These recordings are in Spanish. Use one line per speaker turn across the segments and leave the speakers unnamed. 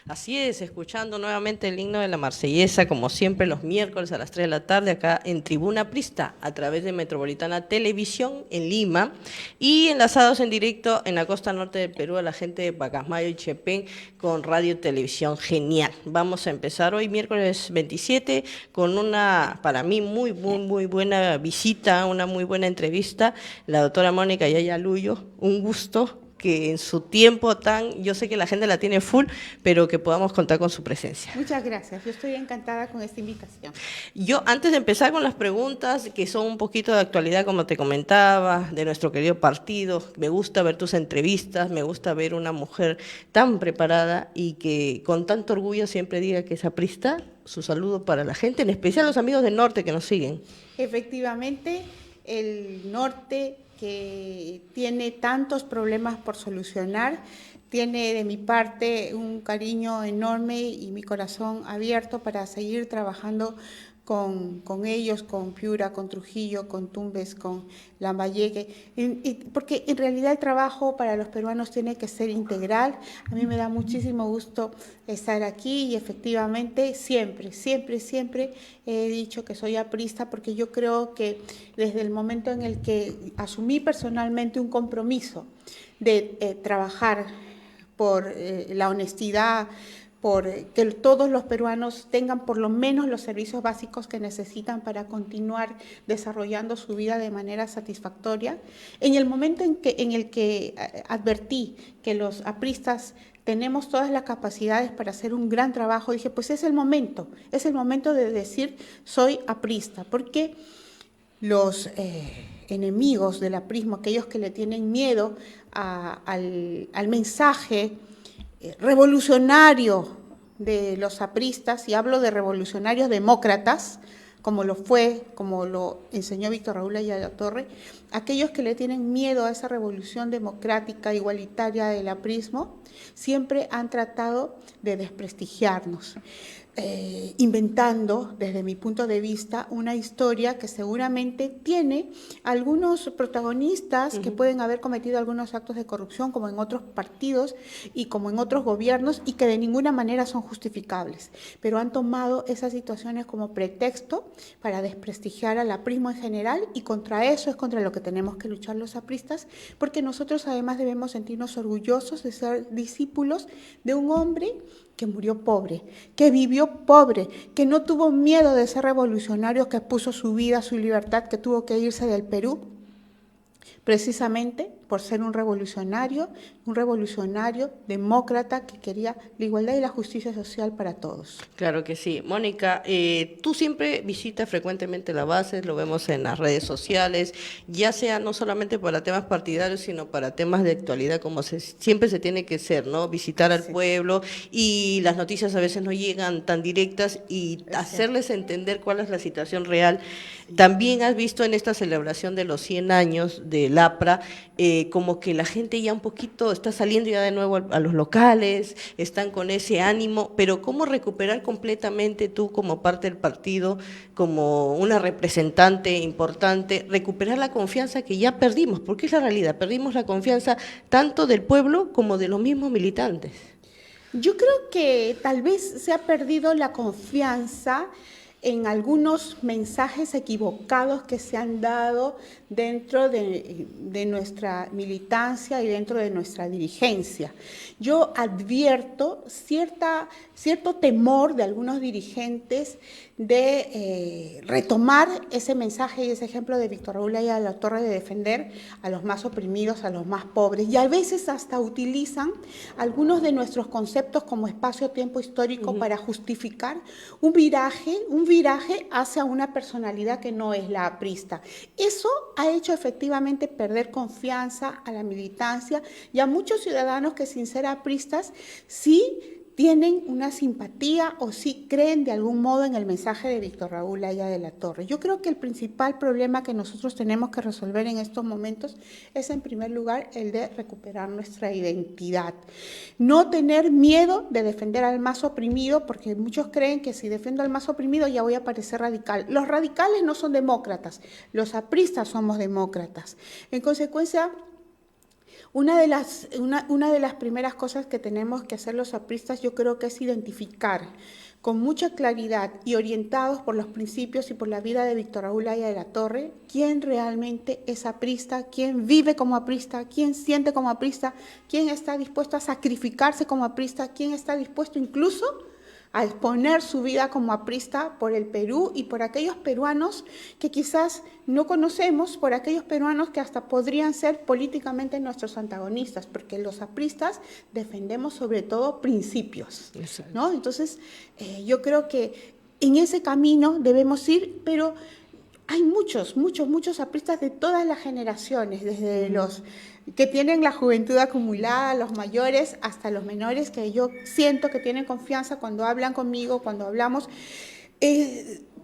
Así es, escuchando nuevamente el himno de la Marsellesa, como siempre los miércoles a las 3 de la tarde, acá en Tribuna Aprista, a través de Metropolitana Televisión en Lima, y enlazados en directo en la costa norte del Perú a la gente de Pacasmayo y Chepén con Radio Televisión Genial. Vamos a empezar hoy, miércoles 27, con una, para mí, muy buena visita, una muy buena entrevista, la doctora Mónica Yaya Luyo. Un gusto que en su tiempo yo sé que la gente la tiene full, pero que podamos contar con su presencia.
Muchas gracias, yo estoy encantada con esta invitación.
Yo, antes de empezar con las preguntas, que son un poquito de actualidad, como te comentaba, de nuestro querido partido, me gusta ver tus entrevistas, me gusta ver una mujer tan preparada y que con tanto orgullo siempre diga que es aprista. Su saludo para la gente, en especial los amigos del norte que nos siguen.
Efectivamente, el norte, que tiene tantos problemas por solucionar, tiene de mi parte un cariño enorme y mi corazón abierto para seguir trabajando con ellos, con Piura, con Trujillo, con Tumbes, con Lambayeque, porque en realidad el trabajo para los peruanos tiene que ser integral. A mí me da muchísimo gusto estar aquí y efectivamente siempre he dicho que soy aprista, porque yo creo que desde el momento en el que asumí personalmente un compromiso de trabajar por la honestidad, por que todos los peruanos tengan por lo menos los servicios básicos que necesitan para continuar desarrollando su vida de manera satisfactoria. En el momento en el que advertí que los apristas tenemos todas las capacidades para hacer un gran trabajo, dije, pues es el momento de decir soy aprista, porque los enemigos del aprismo, aquellos que le tienen miedo al mensaje revolucionario de los apristas, y hablo de revolucionarios demócratas, como lo enseñó Víctor Raúl Ayala-Torre, aquellos que le tienen miedo a esa revolución democrática, igualitaria del aprismo, siempre han tratado de desprestigiarnos. Inventando, desde mi punto de vista, una historia que seguramente tiene algunos protagonistas que pueden haber cometido algunos actos de corrupción, como en otros partidos y como en otros gobiernos, y que de ninguna manera son justificables, pero han tomado esas situaciones como pretexto para desprestigiar al aprismo en general, y contra eso es contra lo que tenemos que luchar los apristas, porque nosotros además debemos sentirnos orgullosos de ser discípulos de un hombre que murió pobre, que vivió pobre, que no tuvo miedo de ser revolucionario, que puso su vida, su libertad, que tuvo que irse del Perú, precisamente por ser un revolucionario demócrata que quería la igualdad y la justicia social para todos.
Claro que sí. Mónica, tú siempre visitas frecuentemente la base, lo vemos en las redes sociales, ya sea no solamente para temas partidarios, sino para temas de actualidad, como siempre se tiene que ser, ¿no? Visitar al pueblo, y las noticias a veces no llegan tan directas, y hacerles entender cuál es la situación real. También has visto en esta celebración de los 100 años del APRA, como que la gente ya un poquito está saliendo ya de nuevo a los locales, están con ese ánimo, pero ¿cómo recuperar completamente tú como parte del partido, como una representante importante, recuperar la confianza que ya perdimos? Porque es la realidad, perdimos la confianza tanto del pueblo como de los mismos militantes.
Yo creo que tal vez se ha perdido la confianza en algunos mensajes equivocados que se han dado dentro de nuestra militancia y dentro de nuestra dirigencia. Yo advierto cierto temor de algunos dirigentes de retomar ese mensaje y ese ejemplo de Víctor Raúl Ayala-Torre de defender a los más oprimidos, a los más pobres, y a veces hasta utilizan algunos de nuestros conceptos como espacio-tiempo histórico para justificar un viraje hacia una personalidad que no es la aprista. Eso ha hecho efectivamente perder confianza a la militancia y a muchos ciudadanos que, sin ser apristas, sí tienen una simpatía o sí creen de algún modo en el mensaje de Víctor Raúl Ayala-Torre. Yo creo que el principal problema que nosotros tenemos que resolver en estos momentos es, en primer lugar, el de recuperar nuestra identidad. No tener miedo de defender al más oprimido, porque muchos creen que si defiendo al más oprimido ya voy a parecer radical. Los radicales no son demócratas, los apristas somos demócratas. En consecuencia, Una de las primeras cosas que tenemos que hacer los apristas, yo creo que es identificar con mucha claridad y orientados por los principios y por la vida de Víctor Raúl Haya de la Torre, quién realmente es aprista, quién vive como aprista, quién siente como aprista, quién está dispuesto a sacrificarse como aprista, quién está dispuesto incluso a exponer su vida como aprista por el Perú y por aquellos peruanos que quizás no conocemos, por aquellos peruanos que hasta podrían ser políticamente nuestros antagonistas, porque los apristas defendemos sobre todo principios, ¿no? Entonces, yo creo que en ese camino debemos ir, pero hay muchos apristas de todas las generaciones, desde los que tienen la juventud acumulada, los mayores, hasta los menores, que yo siento que tienen confianza cuando hablan conmigo, cuando hablamos.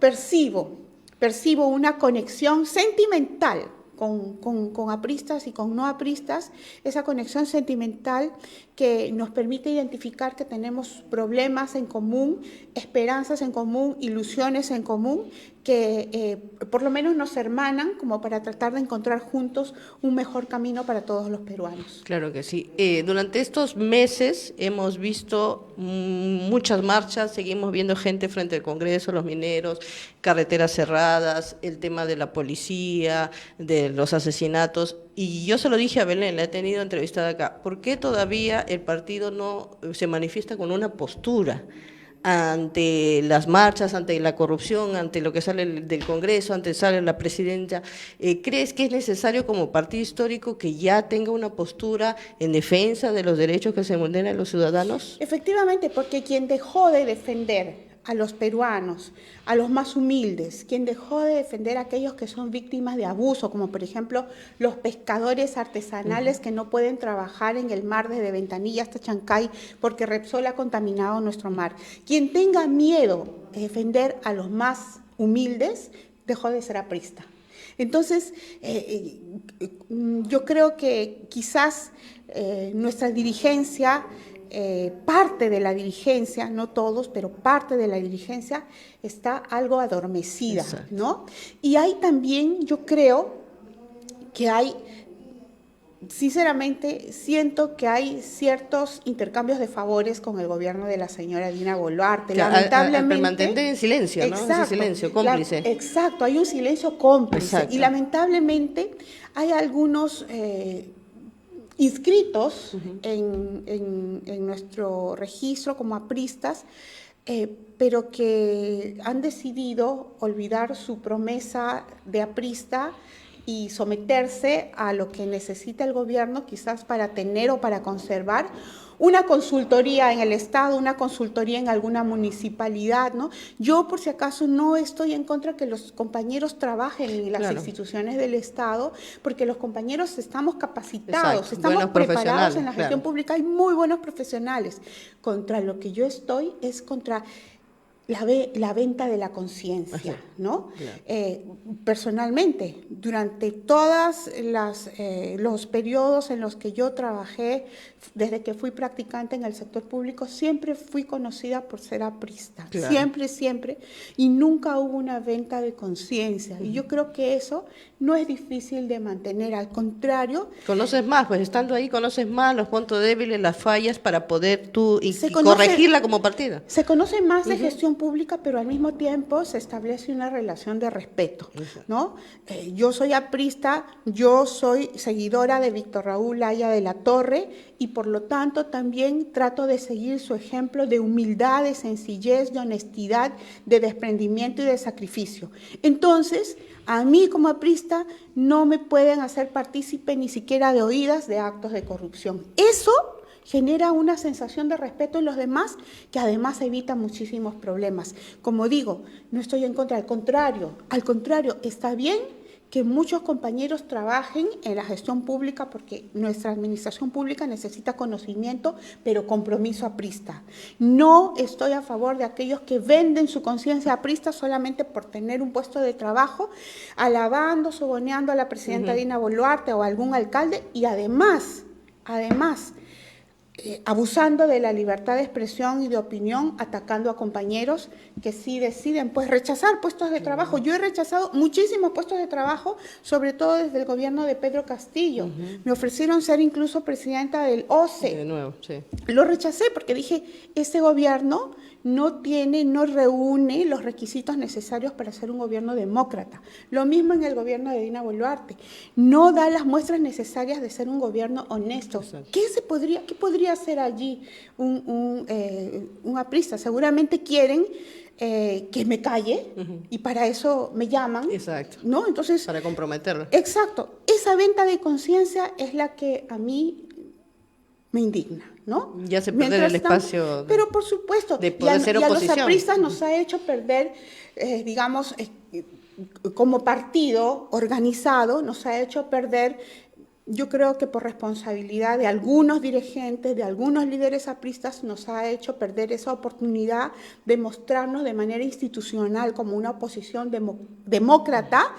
Percibo una conexión sentimental con apristas y con no apristas, esa conexión sentimental que nos permite identificar que tenemos problemas en común, esperanzas en común, ilusiones en común, que por lo menos nos hermanan como para tratar de encontrar juntos un mejor camino para todos los peruanos.
Claro que sí. Durante estos meses hemos visto muchas marchas, seguimos viendo gente frente al Congreso, los mineros, carreteras cerradas, el tema de la policía, de los asesinatos. Y yo se lo dije a Belén, la he tenido entrevistada acá, ¿por qué todavía el partido no se manifiesta con una postura ante las marchas, ante la corrupción, ante lo que sale del Congreso, ante sale la presidenta? ¿Crees que es necesario como partido histórico que ya tenga una postura en defensa de los derechos que se vulneran a los ciudadanos?
Efectivamente, porque quien dejó de defender a los peruanos, a los más humildes, quien dejó de defender a aquellos que son víctimas de abuso, como por ejemplo los pescadores artesanales que no pueden trabajar en el mar desde Ventanilla hasta Chancay porque Repsol ha contaminado nuestro mar. Quien tenga miedo de defender a los más humildes, dejó de ser aprista. Entonces, yo creo que quizás nuestra dirigencia, parte de la dirigencia, no todos, pero parte de la dirigencia está algo adormecida, ¿no? Y hay también, yo creo que hay, sinceramente, siento que hay ciertos intercambios de favores con el gobierno de la señora Dina Boluarte. Lamentablemente.
Mantener en silencio, ¿no?
Exacto,
Ese silencio cómplice.
Exacto, hay un silencio cómplice.
Exacto.
Y lamentablemente hay algunos inscritos en nuestro registro como apristas, pero que han decidido olvidar su promesa de aprista y someterse a lo que necesita el gobierno, quizás para tener o para conservar una consultoría en el Estado, una consultoría en alguna municipalidad, ¿no? Yo, por si acaso, no estoy en contra que los compañeros trabajen en las instituciones del Estado, porque los compañeros estamos capacitados, estamos preparados en la gestión pública, hay muy buenos profesionales. Contra lo que yo estoy es contra la venta de la conciencia, ¿no? Personalmente, durante todos los periodos en los que yo trabajé, desde que fui practicante en el sector público, siempre fui conocida por ser aprista, siempre, y nunca hubo una venta de conciencia. Y yo creo que eso no es difícil de mantener, al contrario.
Conoces más, pues estando ahí conoces más los puntos débiles, las fallas, para poder tú corregirla como partido.
Se conoce más de gestión pública, pero al mismo tiempo se establece una relación de respeto, ¿no? Yo soy aprista, yo soy seguidora de Víctor Raúl Haya de la Torre y por lo tanto también trato de seguir su ejemplo de humildad, de sencillez, de honestidad, de desprendimiento y de sacrificio. Entonces, a mí como aprista no me pueden hacer partícipe ni siquiera de oídas de actos de corrupción. Eso genera una sensación de respeto en los demás que además evita muchísimos problemas. Como digo, no estoy en contra, al contrario, está bien que muchos compañeros trabajen en la gestión pública porque nuestra administración pública necesita conocimiento, pero compromiso aprista. No estoy a favor de aquellos que venden su conciencia aprista solamente por tener un puesto de trabajo, alabando, soboneando a la presidenta Dina Boluarte o a algún alcalde y además, abusando de la libertad de expresión y de opinión, atacando a compañeros que sí deciden pues rechazar puestos de trabajo. Yo he rechazado muchísimos puestos de trabajo, sobre todo desde el gobierno de Pedro Castillo. Me ofrecieron ser incluso presidenta del OCE.
De nuevo, sí.
Lo rechacé porque dije, ese gobierno no reúne los requisitos necesarios para ser un gobierno demócrata. Lo mismo en el gobierno de Dina Boluarte. No da las muestras necesarias de ser un gobierno honesto.
Exacto.
¿Qué podría hacer allí un aprista? Seguramente quieren que me calle y para eso me llaman.
Exacto.
¿No? Entonces,
para comprometerlo.
Exacto. Esa venta de conciencia es la que a mí me indigna, ¿no?
Ya se pierde el espacio
pero por supuesto,
de poder ser oposición.
Y a los apristas nos ha hecho perder, digamos, como partido organizado, nos ha hecho perder, yo creo que por responsabilidad de algunos dirigentes, de algunos líderes apristas, nos ha hecho perder esa oportunidad de mostrarnos de manera institucional como una oposición demócrata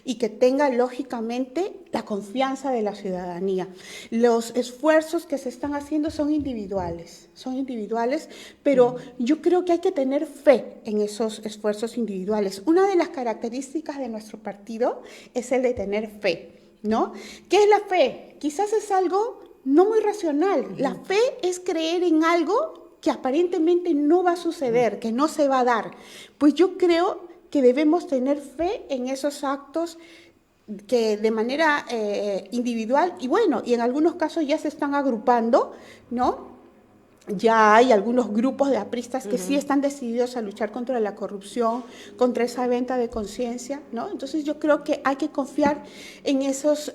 y que tenga lógicamente la confianza de la ciudadanía. Los esfuerzos que se están haciendo son individuales, pero yo creo que hay que tener fe en esos esfuerzos individuales. Una de las características de nuestro partido es el de tener fe, ¿no? ¿Qué es la fe? Quizás es algo no muy racional. La fe es creer en algo que aparentemente no va a suceder, que no se va a dar. Pues yo creo que debemos tener fe en esos actos que de manera individual, y bueno, y en algunos casos ya se están agrupando, ¿no? Ya hay algunos grupos de apristas que sí están decididos a luchar contra la corrupción, contra esa venta de conciencia, ¿no? Entonces yo creo que hay que confiar en esos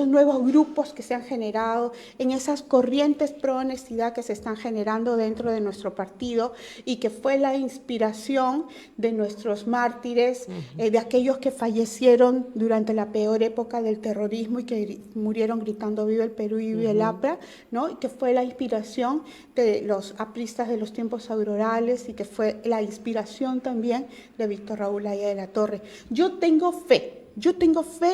nuevos grupos que se han generado, en esas corrientes pro honestidad que se están generando dentro de nuestro partido y que fue la inspiración de nuestros mártires, de aquellos que fallecieron durante la peor época del terrorismo y que murieron gritando viva el Perú y viva el APRA, ¿no? Y que fue la inspiración de los apristas de los tiempos aurorales y que fue la inspiración también de Víctor Raúl Haya de la Torre. Yo tengo fe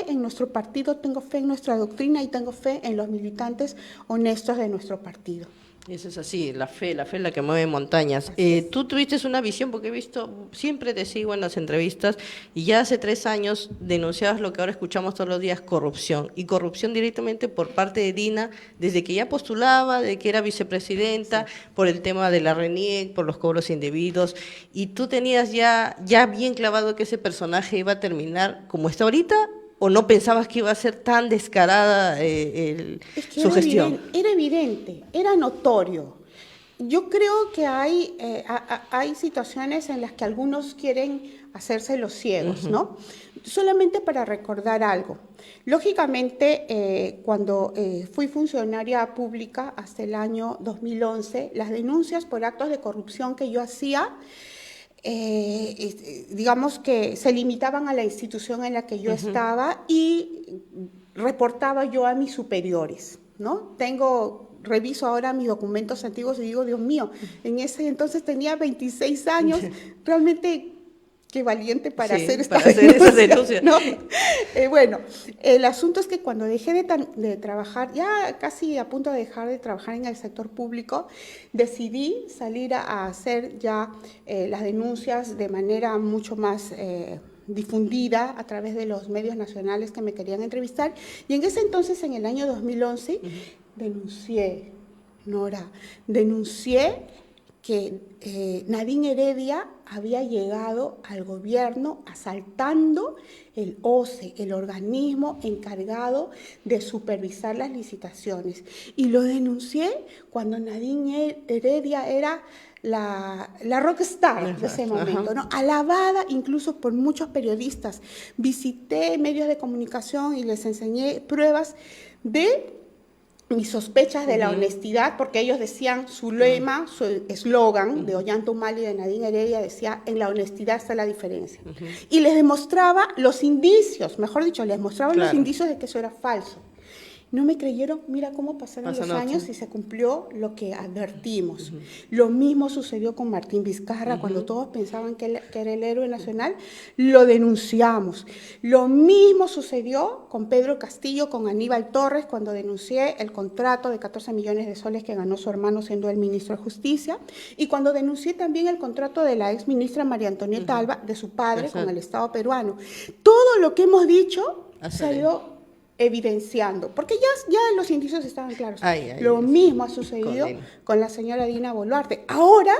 en nuestro partido, tengo fe en nuestra doctrina y tengo fe en los militantes honestos de nuestro partido.
Eso es así, la fe es la que mueve montañas. Tú tuviste una visión, porque he visto, siempre te sigo en las entrevistas, y ya hace 3 años denunciabas lo que ahora escuchamos todos los días, corrupción. Y corrupción directamente por parte de Dina, desde que ya postulaba, de que era vicepresidenta, por el tema de la RENIEC, por los cobros indebidos. Y tú tenías ya bien clavado que ese personaje iba a terminar como está ahorita, ¿o no pensabas que iba a ser tan descarada su gestión?
Era evidente, era notorio. Yo creo que hay situaciones en las que algunos quieren hacerse los ciegos, ¿no? Solamente para recordar algo. Lógicamente, cuando fui funcionaria pública hasta el año 2011, las denuncias por actos de corrupción que yo hacía, digamos que se limitaban a la institución en la que yo estaba y reportaba yo a mis superiores, ¿no? Reviso ahora mis documentos antiguos y digo, Dios mío, en ese entonces tenía 26 años, realmente qué valiente para hacer
esa denuncia,
¿no? Bueno, el asunto es que cuando dejé de trabajar, ya casi a punto de dejar de trabajar en el sector público, decidí salir a hacer ya las denuncias de manera mucho más difundida a través de los medios nacionales que me querían entrevistar. Y en ese entonces, en el año 2011, denuncié que Nadine Heredia había llegado al gobierno asaltando el OCE, el organismo encargado de supervisar las licitaciones. Y lo denuncié cuando Nadine Heredia era la rockstar de ese momento, ¿no? Alabada incluso por muchos periodistas. Visité medios de comunicación y les enseñé pruebas de mis sospechas de la honestidad, porque ellos decían su lema, su eslogan de Ollanta Humala y de Nadine Heredia decía, en la honestidad está la diferencia. Y les demostraba los indicios, mejor dicho, les mostraba los indicios de que eso era falso. No me creyeron, mira cómo pasaron los años y se cumplió lo que advertimos. Lo mismo sucedió con Martín Vizcarra, cuando todos pensaban que era el héroe nacional, lo denunciamos. Lo mismo sucedió con Pedro Castillo, con Aníbal Torres, cuando denuncié el contrato de 14 millones de soles que ganó su hermano siendo el ministro de Justicia, y cuando denuncié también el contrato de la ex ministra María Antonieta Alba, de su padre, con el Estado peruano. Todo lo que hemos dicho se ha ido evidenciando, porque ya los indicios estaban claros. Lo mismo ha sucedido con la señora Dina Boluarte. Ahora,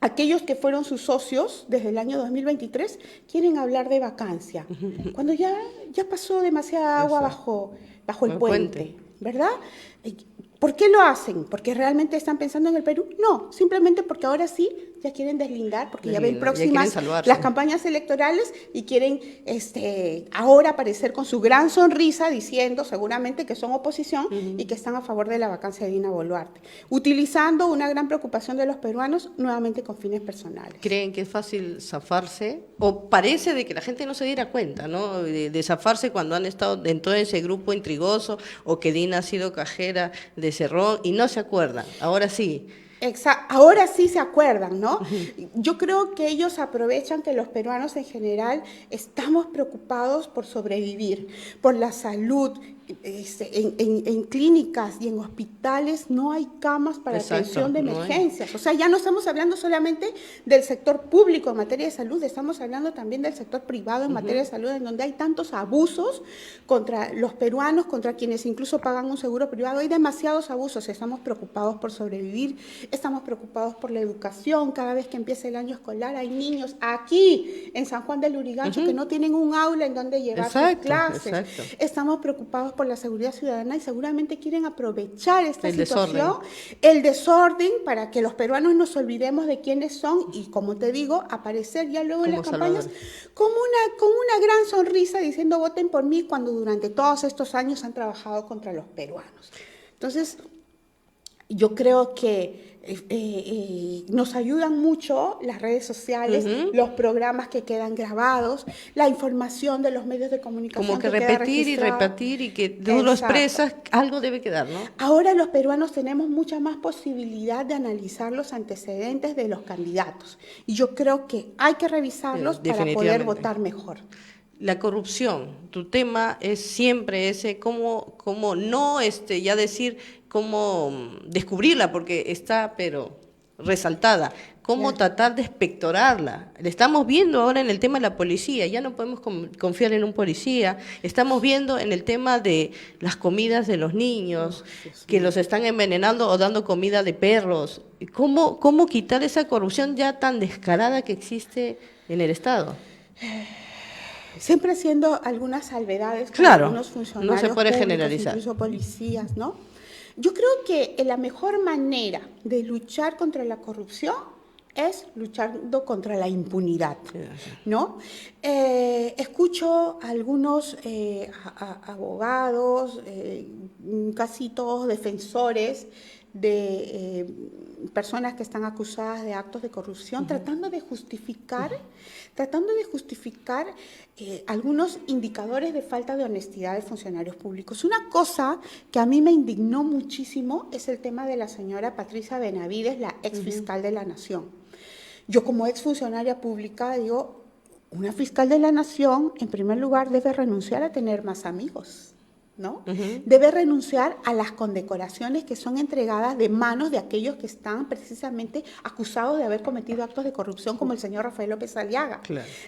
aquellos que fueron sus socios desde el año 2023 quieren hablar de vacancia, cuando ya pasó demasiada agua bajo el puente, ¿verdad? ¿Por qué lo hacen? ¿Porque realmente están pensando en el Perú? No, simplemente porque ahora sí ya quieren deslindar, porque ya ven próximas las campañas electorales y quieren ahora aparecer con su gran sonrisa diciendo seguramente que son oposición y que están a favor de la vacancia de Dina Boluarte, utilizando una gran preocupación de los peruanos nuevamente con fines personales.
¿Creen que es fácil zafarse? O parece de que la gente no se diera cuenta, ¿no? De zafarse cuando han estado en todo ese grupo intrigoso, o que Dina ha sido cajera de Cerrón y no se acuerdan. Ahora sí.
Ahora sí se acuerdan, ¿no? Yo creo que ellos aprovechan que los peruanos en general estamos preocupados por sobrevivir, por la salud. En clínicas y en hospitales no hay camas para atención de emergencias. O sea, ya no estamos hablando solamente del sector público en materia de salud, estamos hablando también del sector privado en materia de salud, en donde hay tantos abusos contra los peruanos, contra quienes incluso pagan un seguro privado. Hay demasiados abusos. Estamos preocupados por sobrevivir, estamos preocupados por la educación. Cada vez que empieza el año escolar hay niños aquí en San Juan del Lurigancho que no tienen un aula en donde llevar sus clases. Estamos preocupados por la seguridad ciudadana y seguramente quieren aprovechar esta situación, el desorden, para que los peruanos nos olvidemos de quiénes son y, como te digo, aparecer ya luego en las campañas con una gran sonrisa diciendo voten por mí, cuando durante todos estos años han trabajado contra los peruanos. Entonces, yo creo que nos ayudan mucho las redes sociales, los programas que quedan grabados, la información de los medios de comunicación.
Como que repetir y repetir, y que tú lo expresas, algo debe quedar, ¿no?
Ahora los peruanos tenemos mucha más posibilidad de analizar los antecedentes de los candidatos. Y yo creo que hay que revisarlos para poder votar mejor.
La corrupción, tu tema es siempre ese, cómo no ya decir cómo descubrirla, porque está pero resaltada, cómo tratar de expectorarla. La estamos viendo ahora en el tema de la policía, ya no podemos confiar en un policía. Estamos viendo en el tema de las comidas de los niños, que los están envenenando o dando comida de perros. ¿Cómo quitar esa corrupción ya tan descarada que existe en el Estado?
Siempre haciendo algunas salvedades con algunos funcionarios,
no se puede generalizar,
incluso policías, ¿no? Yo creo que la mejor manera de luchar contra la corrupción es luchando contra la impunidad, ¿no? Escucho a algunos abogados, casi todos defensores de personas que están acusadas de actos de corrupción, tratando de justificar algunos indicadores de falta de honestidad de funcionarios públicos. Una cosa que a mí me indignó muchísimo es el tema de la señora Patricia Benavides, la ex fiscal de la Nación. Yo, como ex funcionaria pública, digo, una fiscal de la Nación, en primer lugar, debe renunciar a tener más amigos, ¿no? Debe renunciar a las condecoraciones que son entregadas de manos de aquellos que están precisamente acusados de haber cometido actos de corrupción, como el señor Rafael López Aliaga.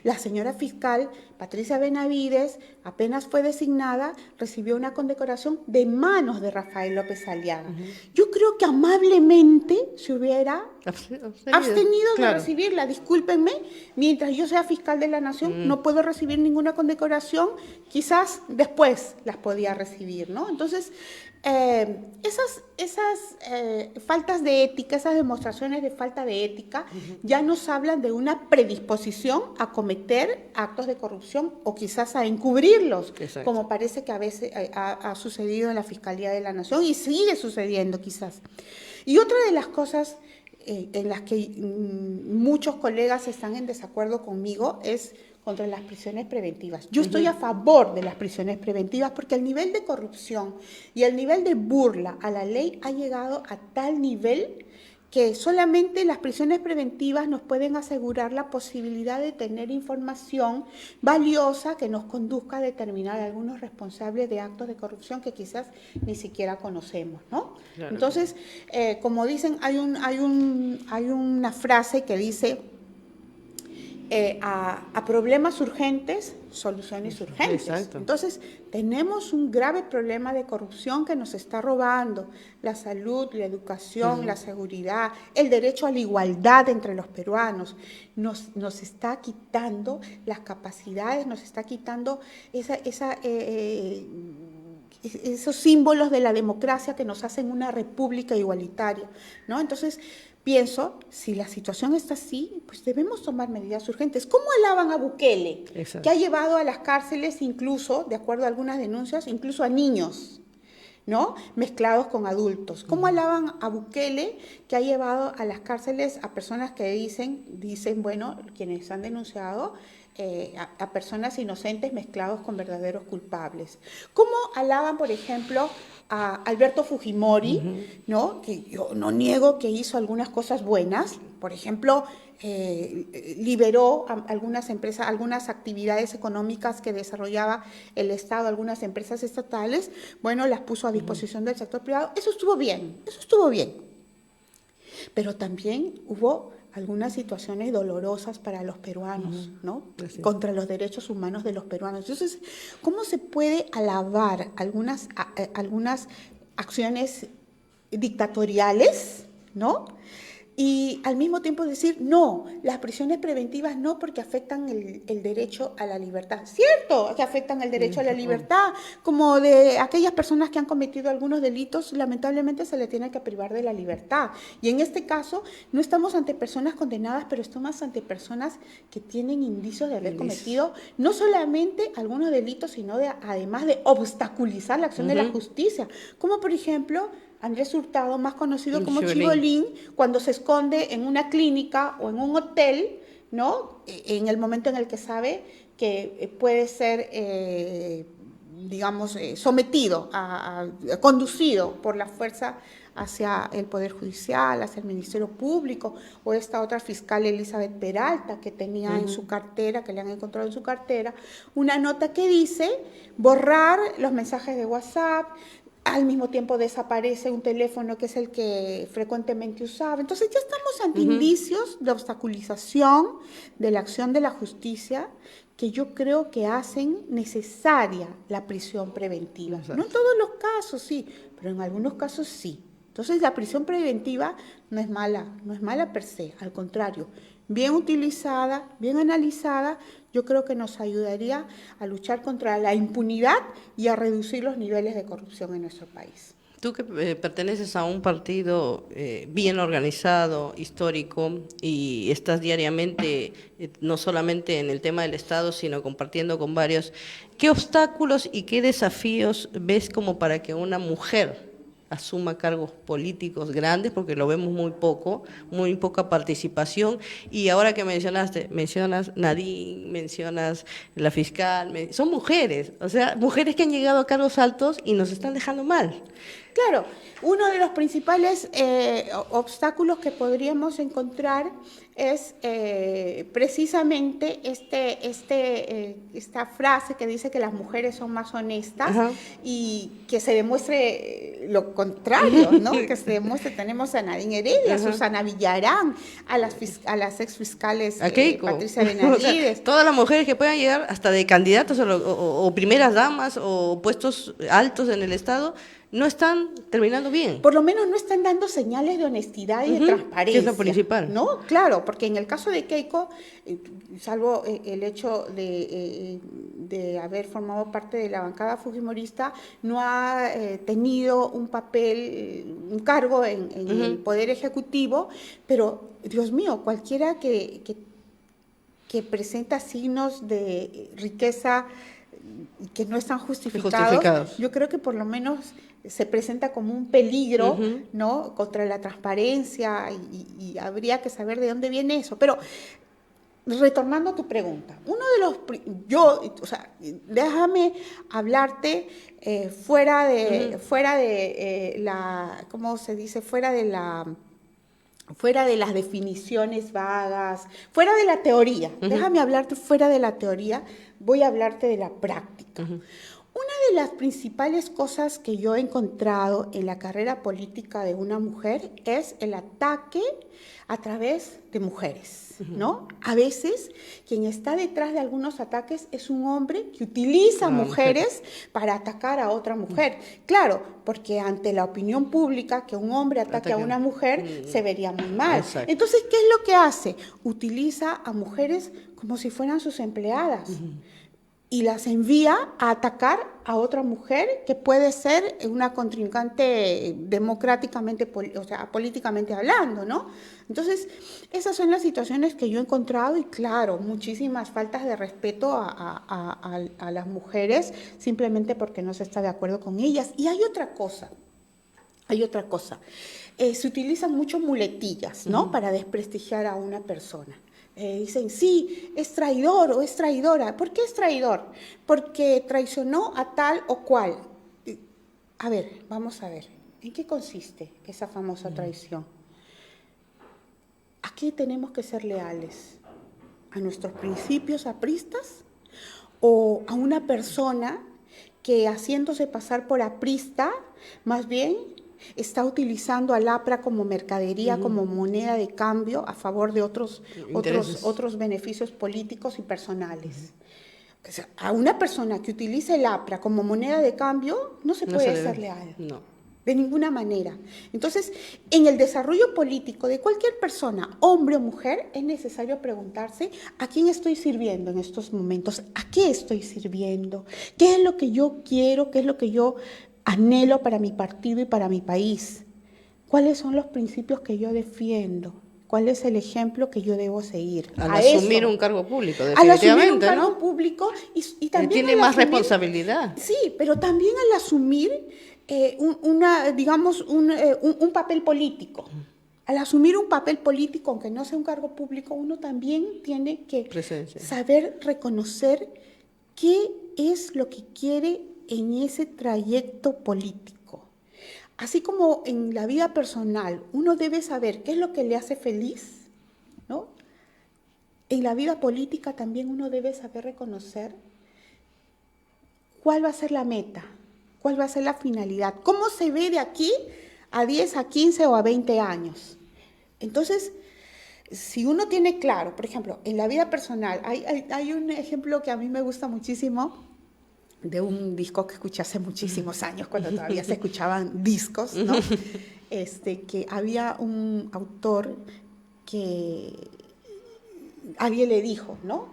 La señora fiscal Patricia Benavides, apenas fue designada, recibió una condecoración de manos de Rafael López Aliaga. Yo creo que amablemente se hubiera abstenido de recibirla. Discúlpenme, mientras yo sea fiscal de la Nación no puedo recibir ninguna condecoración, quizás después las podía recibir, ¿no? Entonces, esas faltas de ética, esas demostraciones de falta de ética, ya nos hablan de una predisposición a cometer actos de corrupción o quizás a encubrirlos, como parece que a veces ha sucedido en la Fiscalía de la Nación y sigue sucediendo quizás. Y otra de las cosas en las que muchos colegas están en desacuerdo conmigo es contra las prisiones preventivas. Yo estoy a favor de las prisiones preventivas porque el nivel de corrupción y el nivel de burla a la ley ha llegado a tal nivel que solamente las prisiones preventivas nos pueden asegurar la posibilidad de tener información valiosa que nos conduzca a determinar a algunos responsables de actos de corrupción que quizás ni siquiera conocemos, ¿no? Claro. Entonces, como dicen, hay una frase que dice, a problemas urgentes, soluciones urgentes. Exacto. Entonces, tenemos un grave problema de corrupción que nos está robando la salud, la educación, la seguridad, el derecho a la igualdad entre los peruanos. Nos está quitando las capacidades, nos está quitando esos símbolos de la democracia que nos hacen una república igualitaria, ¿no? Entonces, pienso, si la situación está así, pues debemos tomar medidas urgentes. ¿Cómo alaban a Bukele? Exacto. Que ha llevado a las cárceles incluso, de acuerdo a algunas denuncias, incluso a niños, ¿no? Mezclados con adultos. ¿Cómo alaban a Bukele, que ha llevado a las cárceles a personas que dicen, bueno, quienes han denunciado, a personas inocentes mezclados con verdaderos culpables? ¿Cómo alaban, por ejemplo, a Alberto Fujimori, ¿no? Que yo no niego que hizo algunas cosas buenas? Por ejemplo, liberó a algunas empresas, algunas actividades económicas que desarrollaba el Estado, algunas empresas estatales, bueno, las puso a disposición del sector privado. Eso estuvo bien, eso estuvo bien. Pero también hubo algunas situaciones dolorosas para los peruanos, ¿no? Sí. Contra los derechos humanos de los peruanos. Entonces, ¿cómo se puede alabar algunas acciones dictatoriales, ¿no? Y al mismo tiempo decir, no, las prisiones preventivas no, porque afectan el derecho a la libertad? Cierto que afectan el derecho a la libertad, como de aquellas personas que han cometido algunos delitos, lamentablemente se les tiene que privar de la libertad. Y en este caso, no estamos ante personas condenadas, pero estamos ante personas que tienen indicios de haber cometido no solamente algunos delitos, sino además de obstaculizar la acción de la justicia, como por ejemplo Andrés Hurtado, más conocido como Chibolín, cuando se esconde en una clínica o en un hotel, ¿no? En el momento en el que sabe que puede ser, sometido, conducido por la fuerza hacia el Poder Judicial, hacia el Ministerio Público, o esta otra fiscal Elizabeth Peralta, que tenía en su cartera, que le han encontrado en su cartera, una nota que dice borrar los mensajes de WhatsApp. Al mismo tiempo desaparece un teléfono que es el que frecuentemente usaba. Entonces ya estamos ante indicios de obstaculización de la acción de la justicia que yo creo que hacen necesaria la prisión preventiva. Exacto. No en todos los casos, sí, pero en algunos casos sí. Entonces la prisión preventiva no es mala per se, al contrario, bien utilizada, bien analizada, yo creo que nos ayudaría a luchar contra la impunidad y a reducir los niveles de corrupción en nuestro país.
Tú que perteneces a un partido bien organizado, histórico, y estás diariamente, no solamente en el tema del Estado, sino compartiendo con varios, ¿qué obstáculos y qué desafíos ves como para que una mujer asuma cargos políticos grandes, porque lo vemos muy poca participación? Y ahora que mencionas Nadine, mencionas la fiscal, son mujeres, o sea, mujeres que han llegado a cargos altos y nos están dejando mal.
Claro, uno de los principales obstáculos que podríamos encontrar es precisamente esta frase que dice que las mujeres son más honestas. Ajá. Y que se demuestre lo contrario, ¿no? Que se demuestre, tenemos a Nadine Heredia, a Susana Villarán, a las exfiscales Patricia Benavides.
O sea, todas las mujeres que puedan llegar hasta de candidatos o primeras damas o puestos altos en el Estado, no están terminando bien.
Por lo menos no están dando señales de honestidad y de transparencia.
Que es lo principal.
¿No? Claro, porque en el caso de Keiko, salvo el hecho de haber formado parte de la bancada fujimorista, no ha tenido un papel, un cargo en el Poder Ejecutivo, pero, Dios mío, cualquiera que presenta signos de riqueza que no están justificados, yo creo que por lo menos se presenta como un peligro, ¿no? Contra la transparencia y habría que saber de dónde viene eso. Pero retornando a tu pregunta, déjame hablarte fuera de la, ¿cómo se dice? Fuera de las definiciones vagas, fuera de la teoría. Déjame hablarte fuera de la teoría, voy a hablarte de la práctica. Una de las principales cosas que yo he encontrado en la carrera política de una mujer es el ataque a través de mujeres, ¿no? A veces quien está detrás de algunos ataques es un hombre que utiliza mujeres para atacar a otra mujer. Claro, porque ante la opinión pública que un hombre ataque a una mujer se vería muy mal.
Exacto.
Entonces, ¿qué es lo que hace? Utiliza a mujeres como si fueran sus empleadas. Y las envía a atacar a otra mujer que puede ser una contrincante democráticamente, políticamente hablando, ¿no? Entonces, esas son las situaciones que yo he encontrado y claro, muchísimas faltas de respeto a las mujeres simplemente porque no se está de acuerdo con ellas. Y hay otra cosa. Se utilizan mucho muletillas, ¿no? Para desprestigiar a una persona. Dicen, sí, es traidor o es traidora. ¿Por qué es traidor? Porque traicionó a tal o cual. A ver, vamos a ver, ¿en qué consiste esa famosa traición? ¿A qué tenemos que ser leales? ¿A nuestros principios apristas? ¿O a una persona que haciéndose pasar por aprista, más bien está utilizando al APRA como mercadería, como moneda de cambio a favor de otros beneficios políticos y personales? O sea, a una persona que utilice el APRA como moneda de cambio no se puede ser leal.
No.
De ninguna manera. Entonces, en el desarrollo político de cualquier persona, hombre o mujer, es necesario preguntarse a quién estoy sirviendo en estos momentos, a qué estoy sirviendo, qué es lo que yo quiero, qué es lo que yo anhelo para mi partido y para mi país, cuáles son los principios que yo defiendo, cuál es el ejemplo que yo debo seguir.
Al asumir un cargo público, definitivamente,
al asumir un cargo público y también
tiene más responsabilidad.
Sí, pero también al asumir un papel político. Al asumir un papel político, aunque no sea un cargo público, uno también tiene que saber reconocer qué es lo que quiere en ese trayecto político. Así como en la vida personal uno debe saber qué es lo que le hace feliz, ¿no? En la vida política también uno debe saber reconocer cuál va a ser la meta, cuál va a ser la finalidad, cómo se ve de aquí a 10, a 15 o a 20 años. Entonces, si uno tiene claro, por ejemplo, en la vida personal, hay un ejemplo que a mí me gusta muchísimo, de un disco que escuché hace muchísimos años, cuando todavía se escuchaban discos, ¿no? Que había un autor que alguien le dijo, ¿no?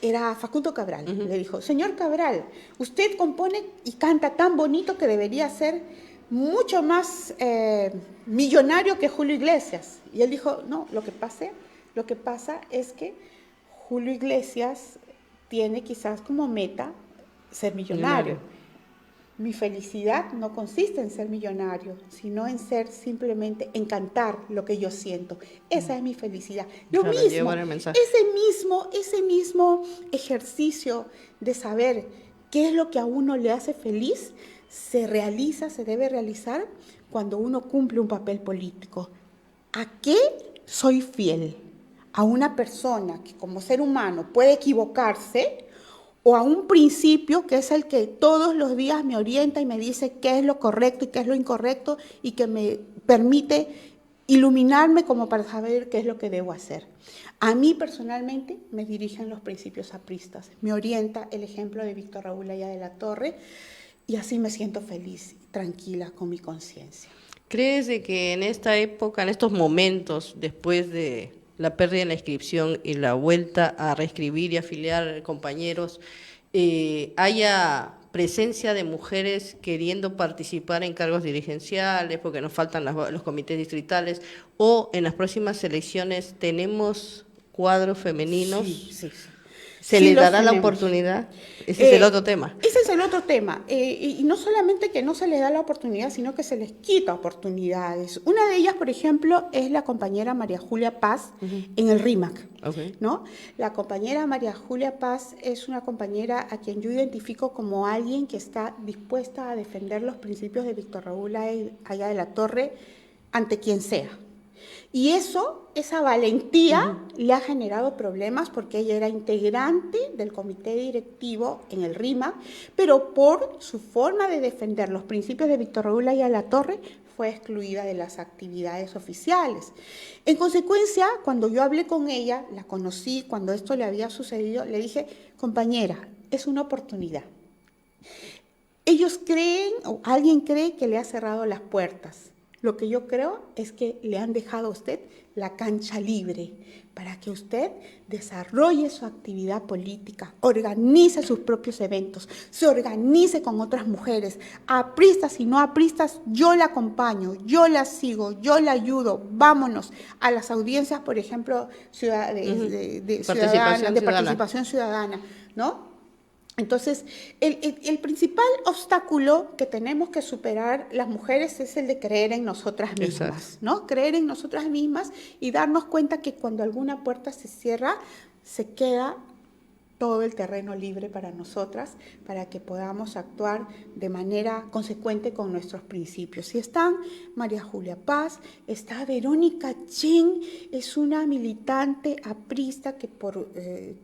Era Facundo Cabral, le dijo, señor Cabral, usted compone y canta tan bonito que debería ser mucho más millonario que Julio Iglesias. Y él dijo, no, lo que pasa es que Julio Iglesias tiene quizás como meta ser millonario. Mi felicidad no consiste en ser millonario, sino en ser simplemente, en cantar lo que yo siento. Esa es mi felicidad. Lo mismo, ese mismo ejercicio de saber qué es lo que a uno le hace feliz, se debe realizar cuando uno cumple un papel político. ¿A qué soy fiel? ¿A una persona que como ser humano puede equivocarse? ¿O a un principio que es el que todos los días me orienta y me dice qué es lo correcto y qué es lo incorrecto y que me permite iluminarme como para saber qué es lo que debo hacer? A mí personalmente me dirigen los principios apristas, me orienta el ejemplo de Víctor Raúl Haya de la Torre y así me siento feliz, tranquila con mi conciencia.
¿Crees de que en esta época, en estos momentos, después de la pérdida de la inscripción y la vuelta a reescribir y afiliar compañeros, haya presencia de mujeres queriendo participar en cargos dirigenciales, porque nos faltan los comités distritales, o en las próximas elecciones tenemos cuadros femeninos?
Sí.
¿Se
Sí
le
los
dará la
tenemos.
oportunidad? Ese es el otro tema.
Ese es el otro tema. Y no solamente que no se les da la oportunidad, sino que se les quita oportunidades. Una de ellas, por ejemplo, es la compañera María Julia Paz en el RIMAC.
Okay.
¿No? La compañera María Julia Paz es una compañera a quien yo identifico como alguien que está dispuesta a defender los principios de Víctor Raúl Haya de la Torre ante quien sea. Y esa valentía le ha generado problemas porque ella era integrante del comité directivo en el RIMAC, pero por su forma de defender los principios de Víctor Raúl Haya de la Torre fue excluida de las actividades oficiales. En consecuencia, cuando yo hablé con ella, la conocí, cuando esto le había sucedido, le dije, compañera, es una oportunidad. Ellos creen, o alguien cree que le ha cerrado las puertas. Lo que yo creo es que le han dejado a usted la cancha libre para que usted desarrolle su actividad política, organice sus propios eventos, se organice con otras mujeres, apristas y no apristas, yo la acompaño, yo la sigo, yo la ayudo, vámonos a las audiencias, por ejemplo, de participación ciudadana, ¿no? Entonces, el principal obstáculo que tenemos que superar las mujeres es el de creer en nosotras mismas, ¿no? Creer en nosotras mismas y darnos cuenta que cuando alguna puerta se cierra, se queda todo el terreno libre para nosotras, para que podamos actuar de manera consecuente con nuestros principios. Y están María Julia Paz, está Verónica Chen, es una militante aprista que por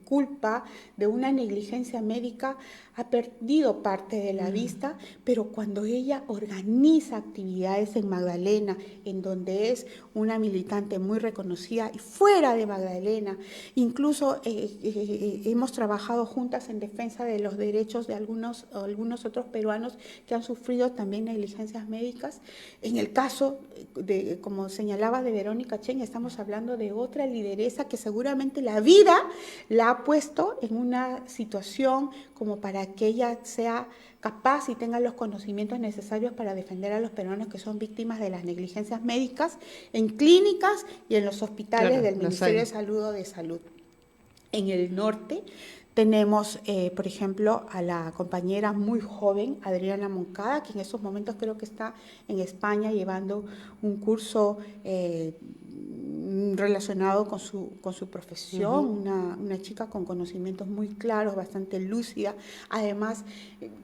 culpa de una negligencia médica ha perdido parte de la vista, pero cuando ella organiza actividades en Magdalena, en donde es una militante muy reconocida, y fuera de Magdalena, incluso hemos trabajado juntas en defensa de los derechos de algunos otros peruanos que han sufrido también negligencias médicas. En el caso, como señalaba, de Verónica Chen, estamos hablando de otra lideresa que seguramente la vida la ha puesto en una situación como para que ella sea capaz y tenga los conocimientos necesarios para defender a los peruanos que son víctimas de las negligencias médicas en clínicas y en los hospitales del Ministerio de Salud. En el norte tenemos, por ejemplo, a la compañera muy joven, Adriana Moncada, que en estos momentos creo que está en España llevando un curso relacionado con su profesión, una chica con conocimientos muy claros, bastante lúcida, además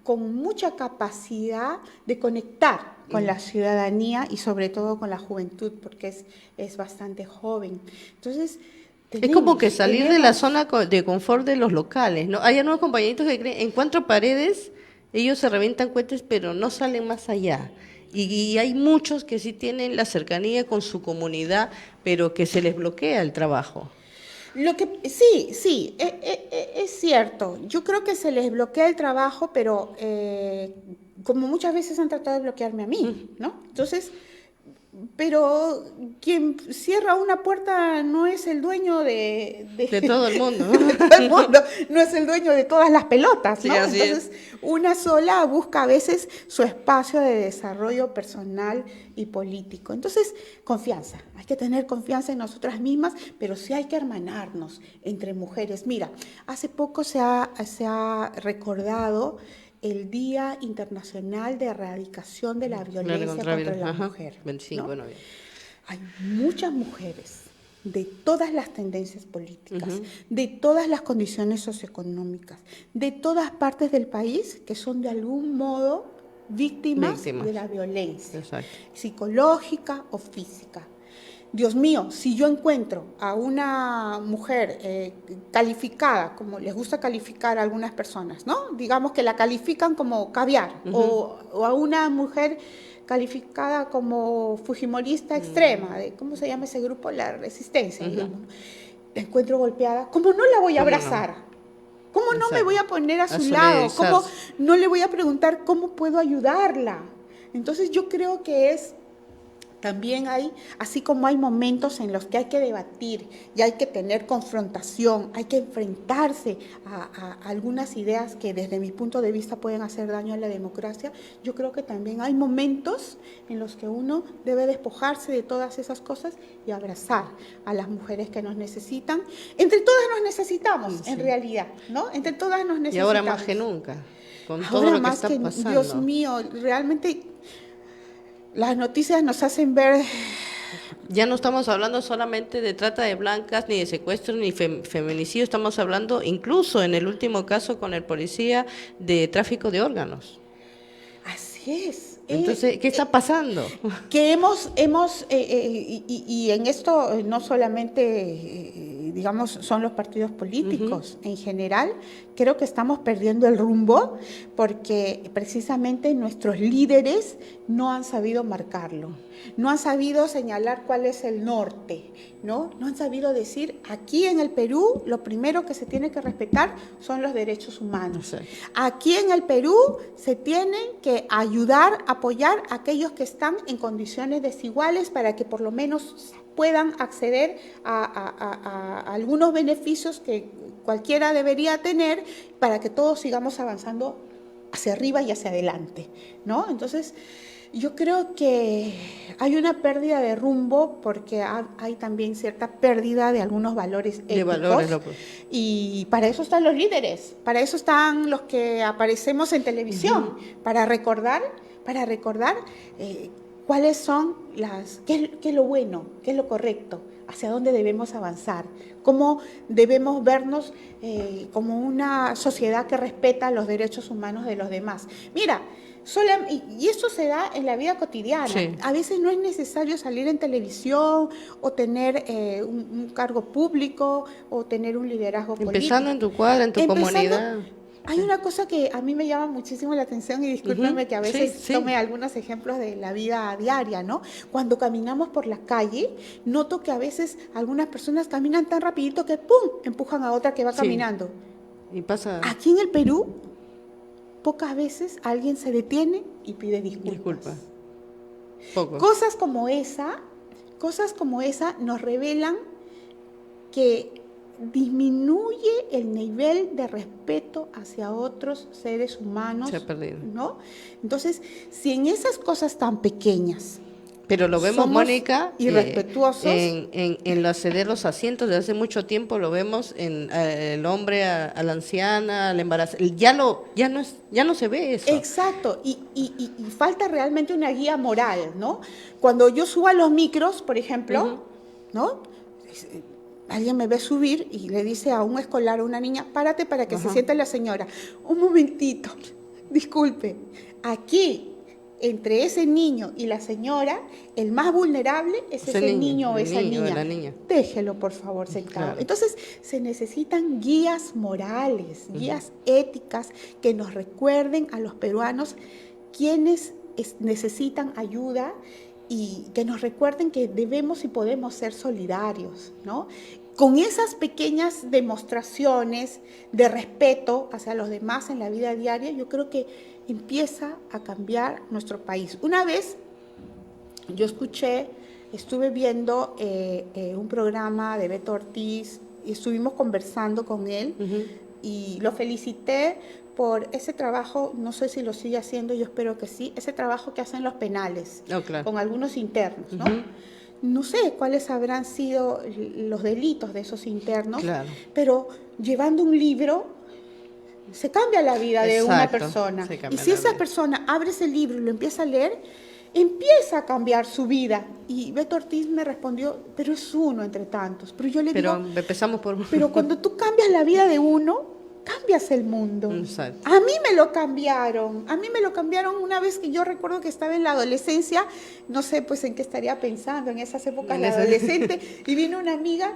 con mucha capacidad de conectar con la ciudadanía y sobre todo con la juventud, porque es bastante joven. Entonces,
es como que salir de la zona de confort de los locales, ¿no? Hay algunos compañeritos que creen, en cuatro paredes, ellos se revientan cohetes, pero no salen más allá. Y hay muchos que sí tienen la cercanía con su comunidad, pero que se les bloquea el trabajo.
Sí, es cierto. Yo creo que se les bloquea el trabajo, pero como muchas veces han tratado de bloquearme a mí, ¿no? Entonces, pero quien cierra una puerta no es el dueño de
todo el mundo.
De todo el mundo, no es el dueño de todas las pelotas, ¿no?
Sí, así
entonces, una sola busca a veces su espacio de desarrollo personal y político. Entonces, confianza. Hay que tener confianza en nosotras mismas, pero sí hay que hermanarnos entre mujeres. Mira, hace poco se ha recordado el Día Internacional de Erradicación de la Violencia contra la Mujer.
25 de noviembre.
Hay muchas mujeres de todas las tendencias políticas, de todas las condiciones socioeconómicas, de todas partes del país que son de algún modo víctimas. De la violencia, psicológica o física. Dios mío, si yo encuentro a una mujer calificada, como les gusta calificar a algunas personas, ¿no? Digamos que la califican como caviar, o a una mujer calificada como fujimorista extrema, de, ¿cómo se llama ese grupo? La Resistencia, digamos. La encuentro golpeada, ¿cómo no la voy a abrazar? ¿Cómo no me voy a poner a su lado? ¿Cómo no le voy a preguntar cómo puedo ayudarla? Entonces yo creo que es También hay, así como hay momentos en los que hay que debatir y hay que tener confrontación, hay que enfrentarse a algunas ideas que desde mi punto de vista pueden hacer daño a la democracia, yo creo que también hay momentos en los que uno debe despojarse de todas esas cosas y abrazar a las mujeres que nos necesitan. Entre todas nos necesitamos, sí, en realidad, ¿no? Entre todas nos necesitamos.
Y ahora más que nunca, con
ahora
todo lo que
más
está
que,
pasando.
Dios mío, realmente las noticias nos hacen ver.
Ya no estamos hablando solamente de trata de blancas, ni de secuestro, ni feminicidio, estamos hablando incluso en el último caso con el policía de tráfico de órganos.
Así es.
Entonces, ¿qué está pasando?
Que y en esto no solamente, digamos, son los partidos políticos, en general, creo que estamos perdiendo el rumbo porque precisamente nuestros líderes no han sabido marcarlo, no han sabido señalar cuál es el norte, ¿no? No han sabido decir, aquí en el Perú lo primero que se tiene que respetar son los derechos humanos. Sí. Aquí en el Perú se tienen que ayudar, apoyar a aquellos que están en condiciones desiguales para que por lo menos puedan acceder a algunos beneficios que cualquiera debería tener para que todos sigamos avanzando hacia arriba y hacia adelante, ¿no? Entonces, yo creo que hay una pérdida de rumbo porque hay también cierta pérdida de algunos valores éticos. De valores, y para eso están los líderes, para eso están los que aparecemos en televisión, para recordar cuáles son qué es lo bueno, qué es lo correcto, hacia dónde debemos avanzar, cómo debemos vernos como una sociedad que respeta los derechos humanos de los demás. Mira, y eso se da en la vida cotidiana. Sí. A veces no es necesario salir en televisión o tener un cargo público o tener un liderazgo político.
Empezando en tu cuadra, en tu comunidad.
Hay una cosa que a mí me llama muchísimo la atención y discúlpenme que a veces tome algunos ejemplos de la vida diaria, ¿no? Cuando caminamos por la calle, noto que a veces algunas personas caminan tan rapidito que ¡pum!, empujan a otra que va caminando.
Y pasa.
Aquí en el Perú, pocas veces alguien se detiene y pide disculpas.
Poco.
Cosas como esa nos revelan que disminuye el nivel de respeto hacia otros seres humanos.
Se ha perdido.
¿No? Entonces, si en esas cosas tan pequeñas,
pero lo vemos, Mónica,
irrespetuosos,
en los ceder los asientos de hace mucho tiempo, lo vemos en el hombre a la anciana, al embarazo, ya no se ve eso.
Exacto, y falta realmente una guía moral, ¿no? Cuando yo subo a los micros, por ejemplo, ¿no? Alguien me ve subir y le dice a un escolar o una niña, párate para que se siente la señora. Un momentito, disculpe, aquí, entre ese niño y la señora, el más vulnerable es ese niño o esa niña. Déjelo, por favor, sentado. Claro. Entonces, se necesitan guías morales, guías éticas que nos recuerden a los peruanos quienes necesitan ayuda y que nos recuerden que debemos y podemos ser solidarios, ¿no? Con esas pequeñas demostraciones de respeto hacia los demás en la vida diaria, yo creo que empieza a cambiar nuestro país. Una vez yo estuve viendo un programa de Beto Ortiz y estuvimos conversando con él y lo felicité por ese trabajo, no sé si lo sigue haciendo, yo espero que sí, ese trabajo que hacen los penales, con algunos internos, ¿no? No sé cuáles habrán sido los delitos de esos internos, pero llevando un libro se cambia la vida de una persona. Y si esa persona abre ese libro y lo empieza a leer, empieza a cambiar su vida. Y Beto Ortiz me respondió, pero es uno entre tantos. Pero yo le digo,
empezamos por...
pero cuando tú cambias la vida de uno, cambias el mundo.
Exacto.
A mí me lo cambiaron una vez que yo recuerdo que estaba en la adolescencia, no sé pues en qué estaría pensando en esas épocas de adolescente, y vino una amiga,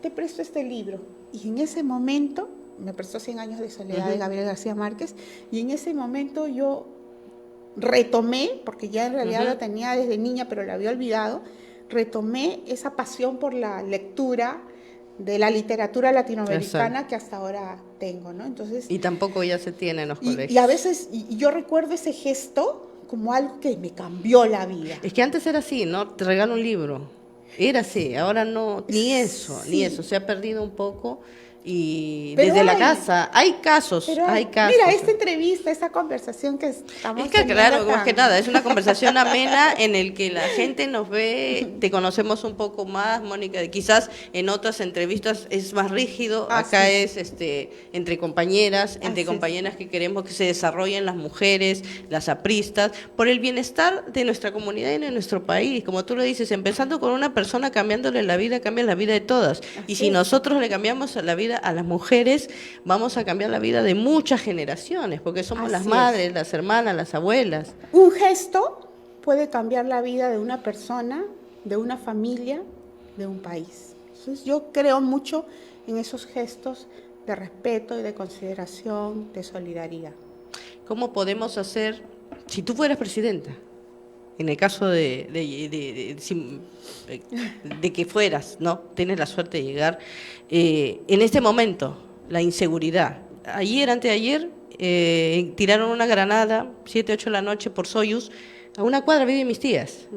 te presto este libro, y en ese momento, me prestó 100 años de soledad de Gabriel García Márquez, y en ese momento yo retomé, porque ya en realidad lo tenía desde niña, pero lo había olvidado, retomé esa pasión por la lectura, de la literatura latinoamericana que hasta ahora tengo, ¿no? Entonces,
y tampoco ya se tiene en los colegios.
Y a veces, yo recuerdo ese gesto como algo que me cambió la vida.
Es que antes era así, ¿no? Te regalo un libro. Era así, ahora no, ni eso, se ha perdido un poco. Y
Pero
desde la casa, hay casos.
Mira, esta entrevista, esta conversación que estamos teniendo
claro,
acá.
más que nada, es una conversación amena en el que la gente nos ve, te conocemos un poco más, Mónica. Quizás en otras entrevistas es más rígido, acá es entre compañeras, que queremos que se desarrollen las mujeres, las apristas, por el bienestar de nuestra comunidad y de nuestro país. Como tú lo dices, empezando con una persona, cambiándole la vida, cambia la vida de todas. Y si nosotros le cambiamos la vida a las mujeres, vamos a cambiar la vida de muchas generaciones, porque somos las madres, las hermanas, las abuelas.
Un gesto puede cambiar la vida de una persona, de una familia, de un país. Entonces, yo creo mucho en esos gestos de respeto y de consideración, de solidaridad.
¿Cómo podemos hacer, si tú fueras presidenta, en el caso de que fueras, ¿no? Tienes la suerte de llegar, en este momento, la inseguridad. Ayer, anteayer, tiraron una granada, 7, 8 de la noche, por Soyuz, a una cuadra viven mis tías.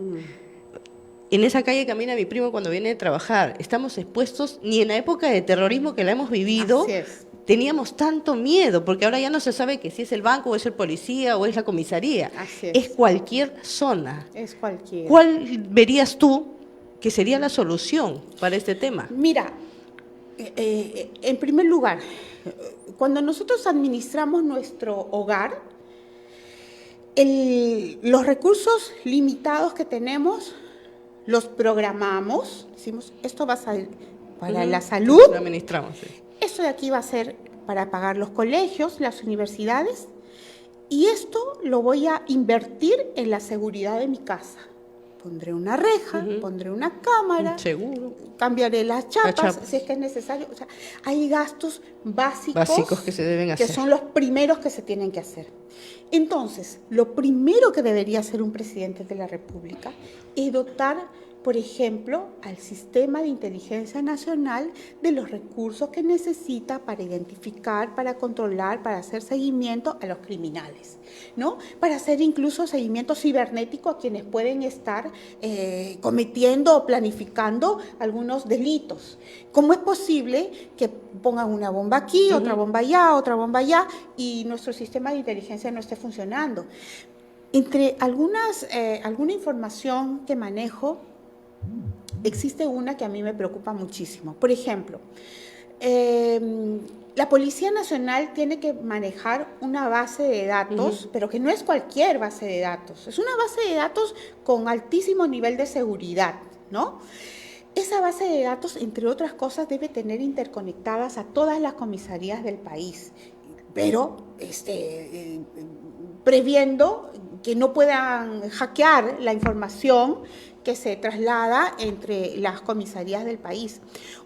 En esa calle camina mi primo cuando viene de trabajar. Estamos expuestos, ni en la época de terrorismo que la hemos vivido, teníamos tanto miedo, porque ahora ya no se sabe que si es el banco, o es el policía, o es la comisaría. Es cualquier zona.
Es cualquier.
¿Cuál verías tú que sería la solución para este tema?
Mira, en primer lugar, cuando nosotros administramos nuestro hogar, los recursos limitados que tenemos, los programamos, decimos, esto va a ser para la salud.
Lo administramos, sí.
Esto de aquí va a ser para pagar los colegios, las universidades, y esto lo voy a invertir en la seguridad de mi casa. Pondré una reja, pondré una cámara,
seguro,
cambiaré las chapas, si es que es necesario. O sea, hay gastos básicos
que se deben hacer,
que son los primeros que se tienen que hacer. Entonces, lo primero que debería hacer un presidente de la República es dotar, por ejemplo, al sistema de inteligencia nacional de los recursos que necesita para identificar, para controlar, para hacer seguimiento a los criminales, ¿no? Para hacer incluso seguimiento cibernético a quienes pueden estar cometiendo o planificando algunos delitos. ¿Cómo es posible que pongan una bomba aquí, otra bomba allá, y nuestro sistema de inteligencia no esté funcionando? Entre alguna información que manejo, existe una que a mí me preocupa muchísimo. Por ejemplo, la Policía Nacional tiene que manejar una base de datos, pero que no es cualquier base de datos. Es una base de datos con altísimo nivel de seguridad, ¿no? Esa base de datos, entre otras cosas, debe tener interconectadas a todas las comisarías del país, pero previendo que no puedan hackear la información que se traslada entre las comisarías del país.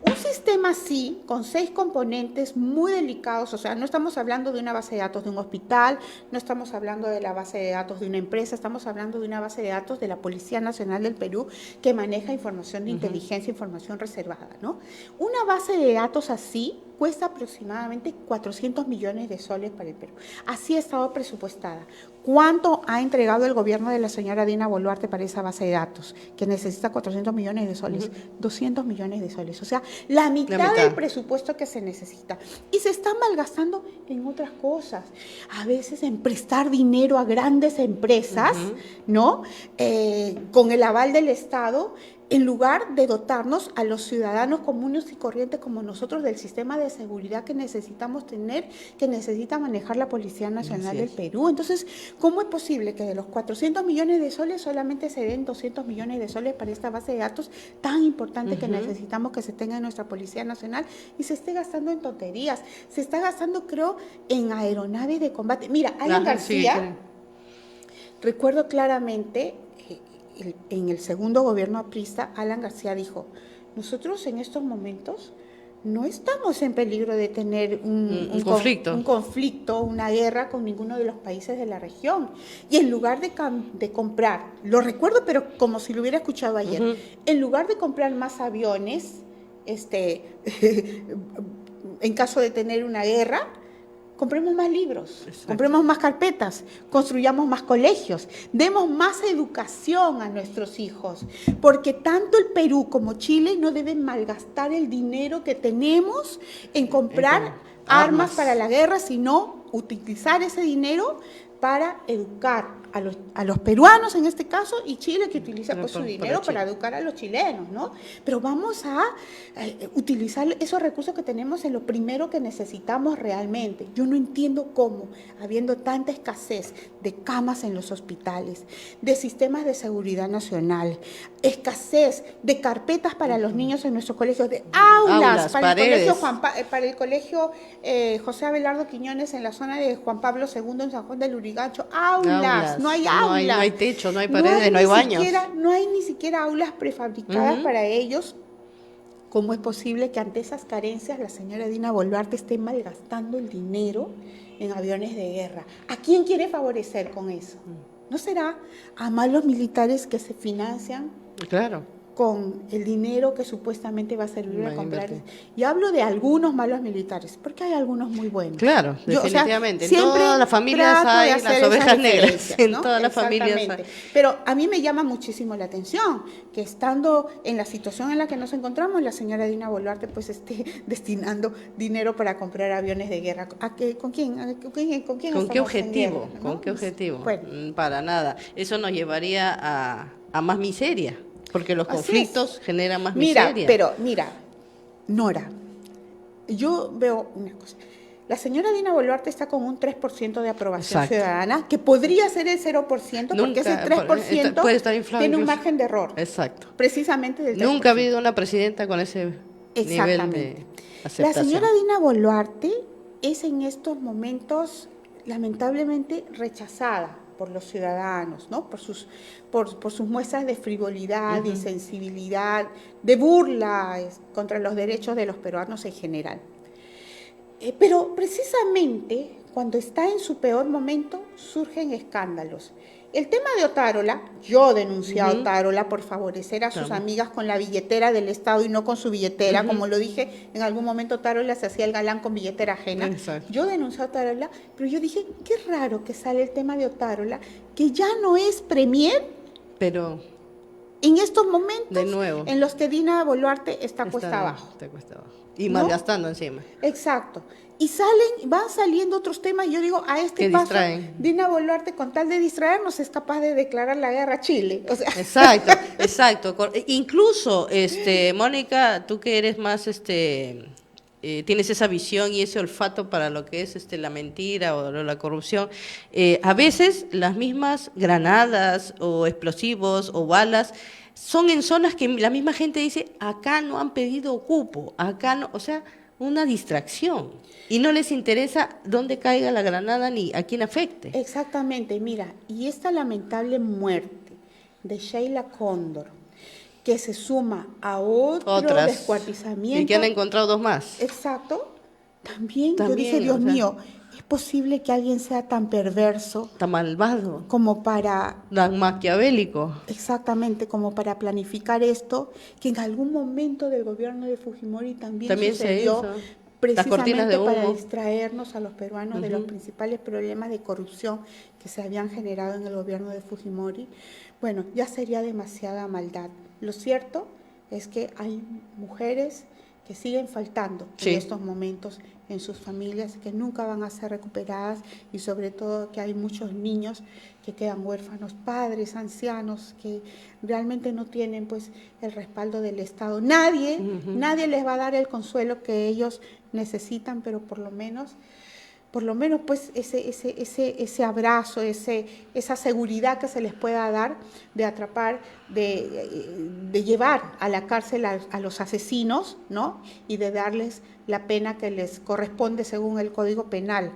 Un sistema así, con 6 componentes muy delicados, o sea, no estamos hablando de una base de datos de un hospital, no estamos hablando de la base de datos de una empresa, estamos hablando de una base de datos de la Policía Nacional del Perú que maneja información de inteligencia, información reservada, ¿no? Una base de datos así cuesta aproximadamente 400 millones de soles para el Perú. Así ha estado presupuestada. ¿Cuánto ha entregado el gobierno de la señora Dina Boluarte para esa base de datos? Que necesita 400 millones de soles, 200 millones de soles. O sea, la mitad del presupuesto que se necesita. Y se está malgastando en otras cosas. A veces en prestar dinero a grandes empresas, ¿no? Con el aval del Estado, en lugar de dotarnos a los ciudadanos comunes y corrientes como nosotros del sistema de seguridad que necesitamos tener, que necesita manejar la Policía Nacional del Perú. Entonces, ¿cómo es posible que de los 400 millones de soles solamente se den 200 millones de soles para esta base de datos tan importante que necesitamos que se tenga en nuestra Policía Nacional y se esté gastando en tonterías? Se está gastando, creo, en aeronaves de combate. Mira, Alan García, recuerdo claramente, en el segundo gobierno aprista, Alan García dijo, nosotros en estos momentos no estamos en peligro de tener un conflicto, una guerra con ninguno de los países de la región. Y en lugar de comprar, lo recuerdo pero como si lo hubiera escuchado ayer, en lugar de comprar más aviones, en caso de tener una guerra, compremos más libros,
Exacto.
compremos más carpetas, construyamos más colegios, demos más educación a nuestros hijos, porque tanto el Perú como Chile no deben malgastar el dinero que tenemos en comprar armas para la guerra, sino utilizar ese dinero para educar a los peruanos en este caso, y Chile que utiliza pues, su dinero para educar a los chilenos, ¿no? Pero vamos a utilizar esos recursos que tenemos en lo primero que necesitamos realmente. Yo no entiendo cómo, habiendo tanta escasez de camas en los hospitales, de sistemas de seguridad nacional, escasez de carpetas para los niños en nuestros colegios, de aulas para el colegio José Abelardo Quiñones en la zona de Juan Pablo II en San Juan del Lurigancho, aulas. No hay aulas.
No hay techo, no hay paredes, no hay baños.
No hay ni siquiera aulas prefabricadas para ellos. ¿Cómo es posible que ante esas carencias la señora Dina Boluarte esté malgastando el dinero en aviones de guerra? ¿A quién quiere favorecer con eso? ¿No será a malos militares que se financian?
Claro.
Con el dinero que supuestamente va a servir a comprar. Y hablo de algunos malos militares, porque hay algunos muy buenos.
Claro, definitivamente. En todas las familias hay las ovejas negras. En todas las familias hay.
Pero a mí me llama muchísimo la atención que estando en la situación en la que nos encontramos, la señora Dina Boluarte pues esté destinando dinero para comprar aviones de guerra. ¿Con quién? ¿Con
qué objetivo? Guerra, ¿no? ¿Con qué objetivo? Bueno. Para nada. Eso nos llevaría a más miseria. Porque los conflictos generan más miseria.
Mira, Nora, yo veo una cosa. La señora Dina Boluarte está con un 3% de aprobación ciudadana, que podría ser el 0%, porque ese 3%
puede estar inflado,
tiene un margen de error.
Exacto.
Precisamente del 3%.
Nunca ha habido una presidenta con ese nivel de aceptación.
La señora Dina Boluarte es en estos momentos lamentablemente rechazada por los ciudadanos, ¿no? Por sus muestras de frivolidad, de insensibilidad, de burla contra los derechos de los peruanos en general. Pero precisamente cuando está en su peor momento surgen escándalos. El tema de Otárola, yo denuncié a Otárola por favorecer a sus amigas con la billetera del Estado y no con su billetera, como lo dije, en algún momento Otárola se hacía el galán con billetera ajena. Exacto. Yo denuncié a Otárola, pero yo dije, qué raro que sale el tema de Otárola, que ya no es premier,
pero
en estos momentos
de nuevo
en los que Dina Boluarte está cuesta abajo.
Está cuesta abajo. Y malgastando encima.
Exacto. Y van saliendo otros temas, yo digo, a este
que
paso,
distraen.
Dina Boluarte, con tal de distraernos, es capaz de declarar la guerra a Chile. O sea.
Exacto, exacto. Incluso, Mónica, tú que eres más, tienes esa visión y ese olfato para lo que es la mentira o la corrupción, a veces las mismas granadas o explosivos o balas son en zonas que la misma gente dice, acá no han pedido cupo, acá no, o sea, una distracción. Y no les interesa dónde caiga la granada ni a quién afecte.
Exactamente, mira, y esta lamentable muerte de Sheila Cóndor, que se suma a otro descuartizamiento.
Y que han encontrado 2 más.
Exacto. También yo dije, Dios mío, ¿es posible que alguien sea tan perverso?
Tan malvado.
Como para...
Tan maquiavélico.
Exactamente, como para planificar esto, que en algún momento del gobierno de Fujimori también sucedió,
se hizo.
Precisamente para distraernos a los peruanos de los principales problemas de corrupción que se habían generado en el gobierno de Fujimori. Bueno, ya sería demasiada maldad. Lo cierto es que hay mujeres que siguen faltando en estos momentos en sus familias, que nunca van a ser recuperadas, y sobre todo que hay muchos niños que quedan huérfanos, padres, ancianos, que realmente no tienen pues el respaldo del Estado. Nadie les va a dar el consuelo que ellos necesitan, pero por lo menos pues ese abrazo, esa seguridad que se les pueda dar de atrapar, de llevar a la cárcel a los asesinos, ¿no? Y de darles la pena que les corresponde según el Código Penal.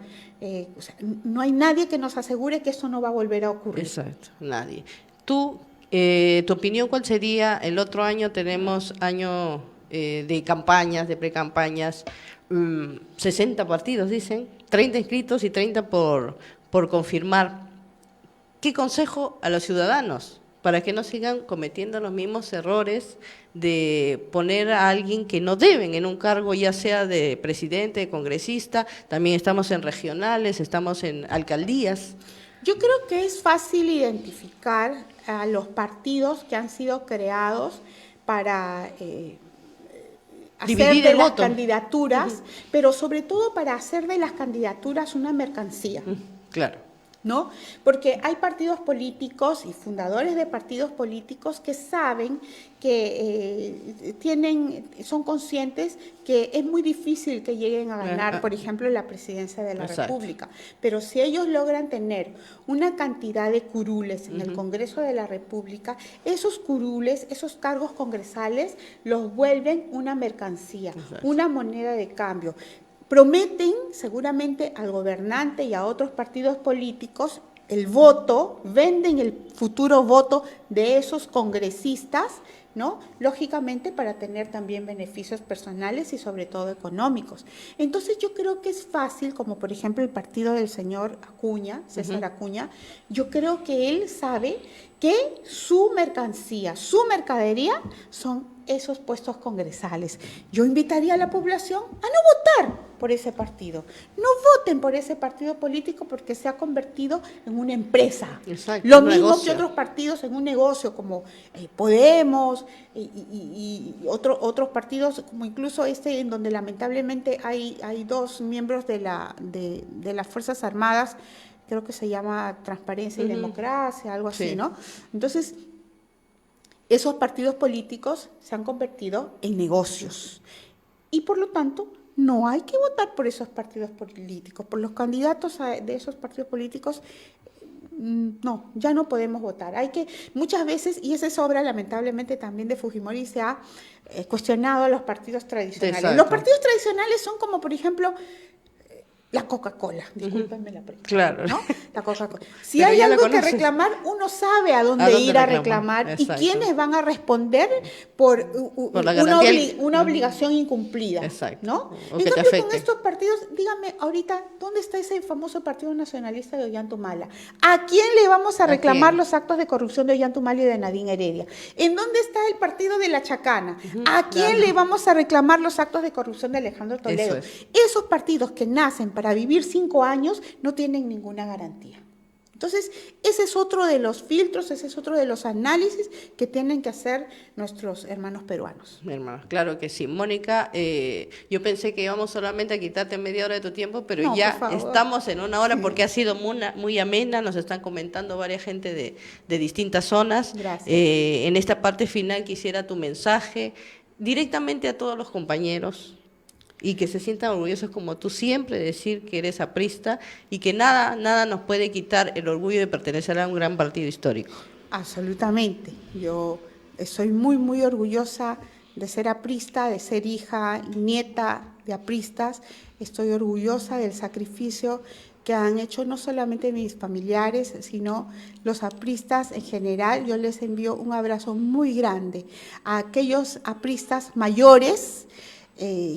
O sea, no hay nadie que nos asegure que eso no va a volver a ocurrir.
Exacto, nadie. Tú, tu opinión, ¿cuál sería? El otro año tenemos año de campañas, de precampañas, 60 partidos, dicen, 30 inscritos y 30 por confirmar. ¿Qué consejo a los ciudadanos para que no sigan cometiendo los mismos errores de poner a alguien que no deben en un cargo, ya sea de presidente, de congresista, también estamos en regionales, estamos en alcaldías.
Yo creo que es fácil identificar a los partidos que han sido creados para hacer
Dividir
de
el
las
voto.
candidaturas, pero sobre todo para hacer de las candidaturas una mercancía.
Claro.
¿No? Porque hay partidos políticos y fundadores de partidos políticos que saben que son conscientes que es muy difícil que lleguen a ganar, por ejemplo, la presidencia de la República. Pero si ellos logran tener una cantidad de curules en el Congreso de la República, esos curules, esos cargos congresales, los vuelven una mercancía, una moneda de cambio. Prometen seguramente al gobernante y a otros partidos políticos el voto, venden el futuro voto de esos congresistas, ¿no? Lógicamente para tener también beneficios personales y sobre todo económicos. Entonces yo creo que es fácil, como por ejemplo el partido del señor Acuña, César Acuña, yo creo que él sabe que su mercancía, su mercadería son esos puestos congresales. Yo invitaría a la población a no votar por ese partido. No voten por ese partido político porque se ha convertido en una empresa.
Exacto,
Lo
un
mismo
negocio.
que otros partidos en un negocio como Podemos y otros partidos, como incluso en donde lamentablemente hay dos miembros de las Fuerzas Armadas, creo que se llama Transparencia y Democracia, algo así,
Sí.
¿no? Entonces, esos partidos políticos se han convertido en negocios y por lo tanto no hay que votar por esos partidos políticos, por los candidatos de esos partidos políticos. No, ya no podemos votar. Muchas veces, y esa es obra lamentablemente también de Fujimori, se ha cuestionado a los partidos tradicionales.
Exacto.
Los partidos tradicionales son como, por ejemplo, la Coca-Cola, discúlpenme la pregunta.
Claro.
¿No? La Coca-Cola. Si
Pero
hay
ya la
algo que
conoces.
reclamar, uno sabe a dónde ir a reclamar y
Exacto.
quiénes van a responder por
la
una,
garantía
una obligación incumplida.
Exacto.
¿No?
O
En
que te
cambio, con
afecte.
estos partidos, dígame ahorita, ¿dónde está ese famoso partido nacionalista de Ollantumala? ¿A quién le vamos a reclamar
quién?
los actos de corrupción de Ollantumala y de Nadine Heredia? ¿En dónde está el partido de La Chacana? ¿A quién le vamos a reclamar los actos de corrupción de Alejandro Toledo?
Eso es.
Esos partidos que nacen para vivir 5 años no tienen ninguna garantía. Entonces, ese es otro de los filtros, ese es otro de los análisis que tienen que hacer nuestros hermanos peruanos.
Mi hermana, claro que sí. Mónica, yo pensé que íbamos solamente a quitarte media hora de tu tiempo, pero
No,
ya
por favor.
estamos en una hora
Sí.
porque ha sido muy amena, nos están comentando varias gente de distintas zonas.
Gracias.
En esta parte final quisiera tu mensaje directamente a todos los compañeros y que se sientan orgullosos como tú siempre de decir que eres aprista y que nada nos puede quitar el orgullo de pertenecer a un gran partido histórico.
Absolutamente. Yo soy muy orgullosa de ser aprista, de ser hija y nieta de apristas. Estoy orgullosa del sacrificio que han hecho no solamente mis familiares, sino los apristas en general. Yo les envío un abrazo muy grande a aquellos apristas mayores,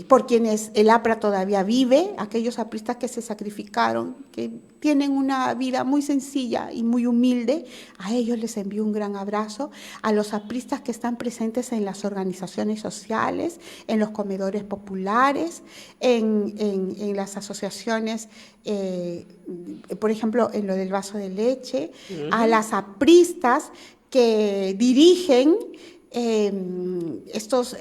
por quienes el APRA todavía vive, aquellos apristas que se sacrificaron, que tienen una vida muy sencilla y muy humilde, a ellos les envío un gran abrazo, a los apristas que están presentes en las organizaciones sociales, en los comedores populares, en las asociaciones, por ejemplo, en lo del vaso de leche, a las apristas que dirigen estos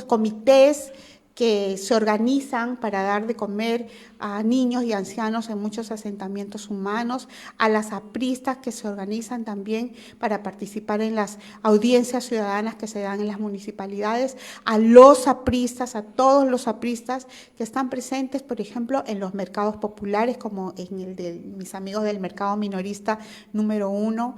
comités que se organizan para dar de comer a niños y ancianos en muchos asentamientos humanos, a las apristas que se organizan también para participar en las audiencias ciudadanas que se dan en las municipalidades, a los apristas, a todos los apristas que están presentes, por ejemplo, en los mercados populares, como en el de mis amigos del mercado minorista número 1,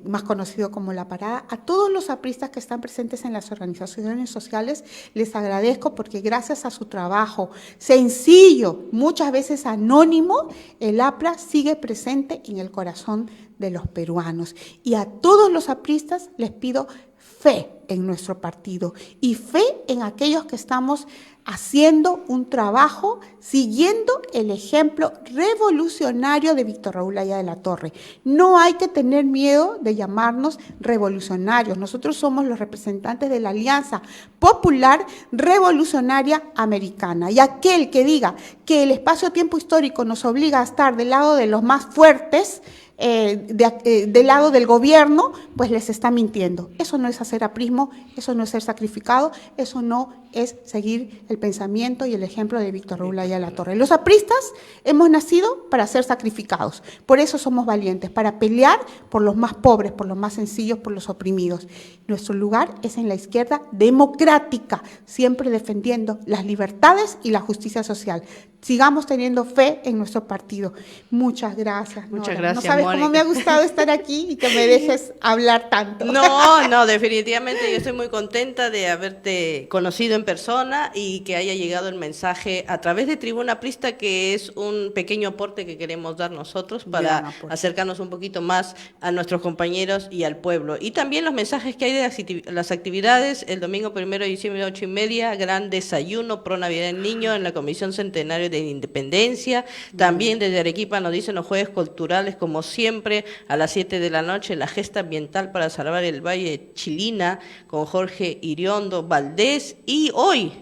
más conocido como La Parada, a todos los apristas que están presentes en las organizaciones sociales, les agradezco porque gracias a su trabajo sencillo, muchas veces anónimo, el APRA sigue presente en el corazón de los peruanos. Y a todos los apristas les pido fe en nuestro partido y fe en aquellos que estamos haciendo un trabajo siguiendo el ejemplo revolucionario de Víctor Raúl Haya de la Torre. No hay que tener miedo de llamarnos revolucionarios. Nosotros somos los representantes de la Alianza Popular Revolucionaria Americana. Y aquel que diga que el espacio-tiempo histórico nos obliga a estar del lado de los más fuertes, del lado del gobierno, pues les está mintiendo. Eso no es hacer aprismo, eso no es ser sacrificado, eso no es seguir el pensamiento y el ejemplo de Víctor Raúl Haya de la Torre. Los apristas hemos nacido para ser sacrificados, por eso somos valientes, para pelear por los más pobres, por los más sencillos, por los oprimidos. Nuestro lugar es en la izquierda democrática, siempre defendiendo las libertades y la justicia social. Sigamos teniendo fe en nuestro partido. Muchas gracias, Nora.
Muchas gracias,
No sabes
Mónica.
cómo me ha gustado estar aquí y que me dejes hablar tanto.
No, definitivamente yo estoy muy contenta de haberte conocido en persona y que haya llegado el mensaje a través de Tribuna Aprista, que es un pequeño aporte que queremos dar nosotros para acercarnos un poquito más a nuestros compañeros y al pueblo. Y también los mensajes que hay de las actividades, el domingo 1 de diciembre, 8:30, gran desayuno pro Navidad del Niño en la Comisión Centenario de Independencia. También desde Arequipa nos dicen los jueves culturales, como siempre, a las 7 de la noche, la gesta ambiental para salvar el Valle de Chilina, con Jorge Iriondo Valdés. Y hoy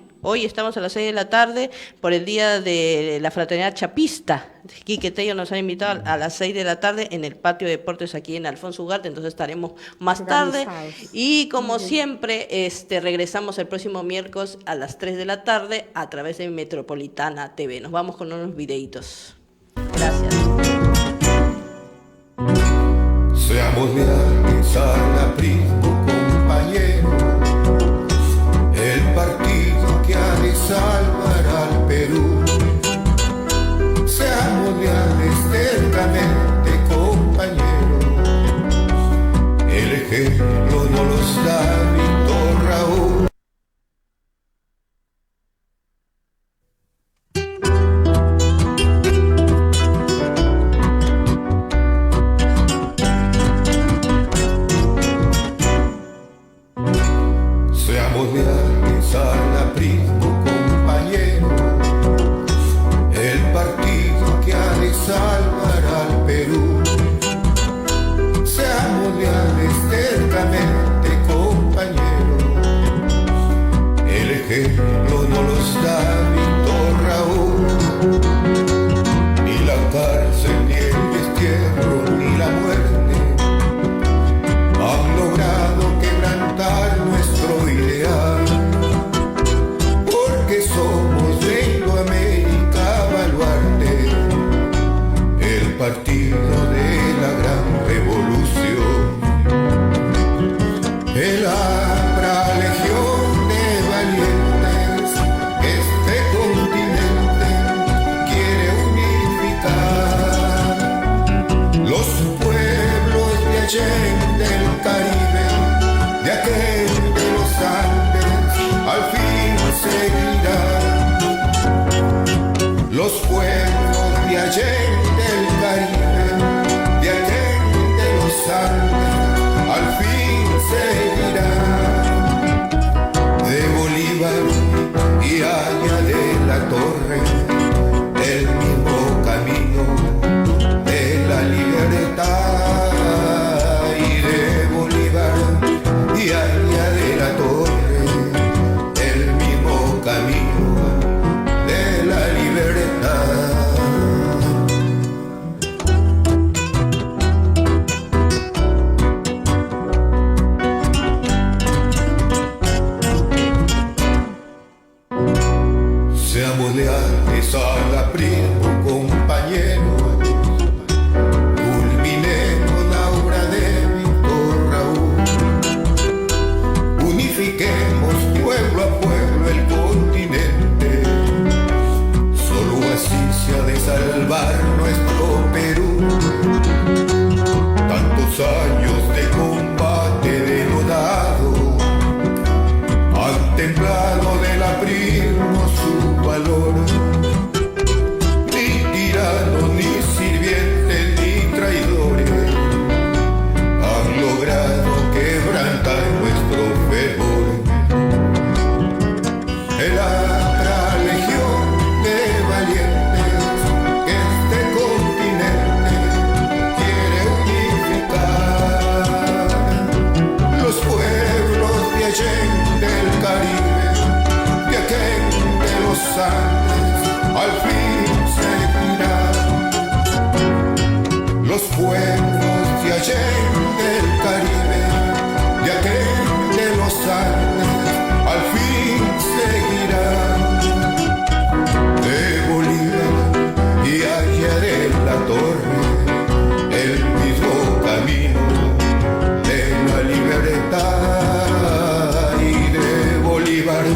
estamos a las 6 de la tarde por el Día de la Fraternidad Chapista. Quique Tello nos ha invitado a las 6 de la tarde en el patio de deportes aquí en Alfonso Ugarte, entonces estaremos más tarde. Y como siempre, regresamos el próximo miércoles a las 3 de la tarde a través de Metropolitana TV. Nos vamos con unos videitos. Gracias.
Seamos leales al aprismo, compañero, el partido que ha de salvar al Perú. Seamos leales cercamente, compañero, el ejemplo no los da Víctor Raúl. Seamos leales al aprismo, compañero, el partido que ha de salvar al Perú. Seamos leales cercamente, compañero, el ejemplo no los da Víctor Raúl. Ni la cárcel, ni el destierro, ni la muerte han logrado quebrantar nuestro ideal, porque somos de Iberoamérica Baluarte, el partido de la gran revolución, el APRA, legión de valientes, este continente quiere unificar los pueblos de Allende del Caribe, de aquel de los Andes, al fin seguirán. Los pueblos de Allende del Caribe, de aquel de los Andes, al fin seguirán. De Bolívar y Haya de la Torre, el mismo camino de la libertad. Y de Bolívar y Haya de la Torre, el mismo camino de la libertad. Seamos leales al aprismo, compañeros, culminemos la obra de Víctor Raúl, unifiquemos pueblo a pueblo el continente, solo así se ha de salvar nuestro Perú. Tantos años de combate denodado han templado del aprismo su valor. Ni tiranos, ni sirvientes, ni traidores de la otra legión de valientes que este continente quiere unificar. Los pueblos de allá del Caribe, de aquel de los Andes, al fin seguirán. Los pueblos de allá del Caribe, de aquel de los Andes, al fin seguirán. De Bolívar y allá de la torre, el mismo camino de la libertad. Y de Bolívar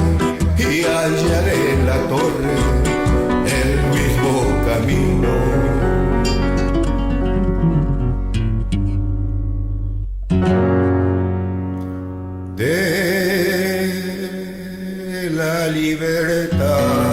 y allá de la torre, el mismo camino. De la libertad.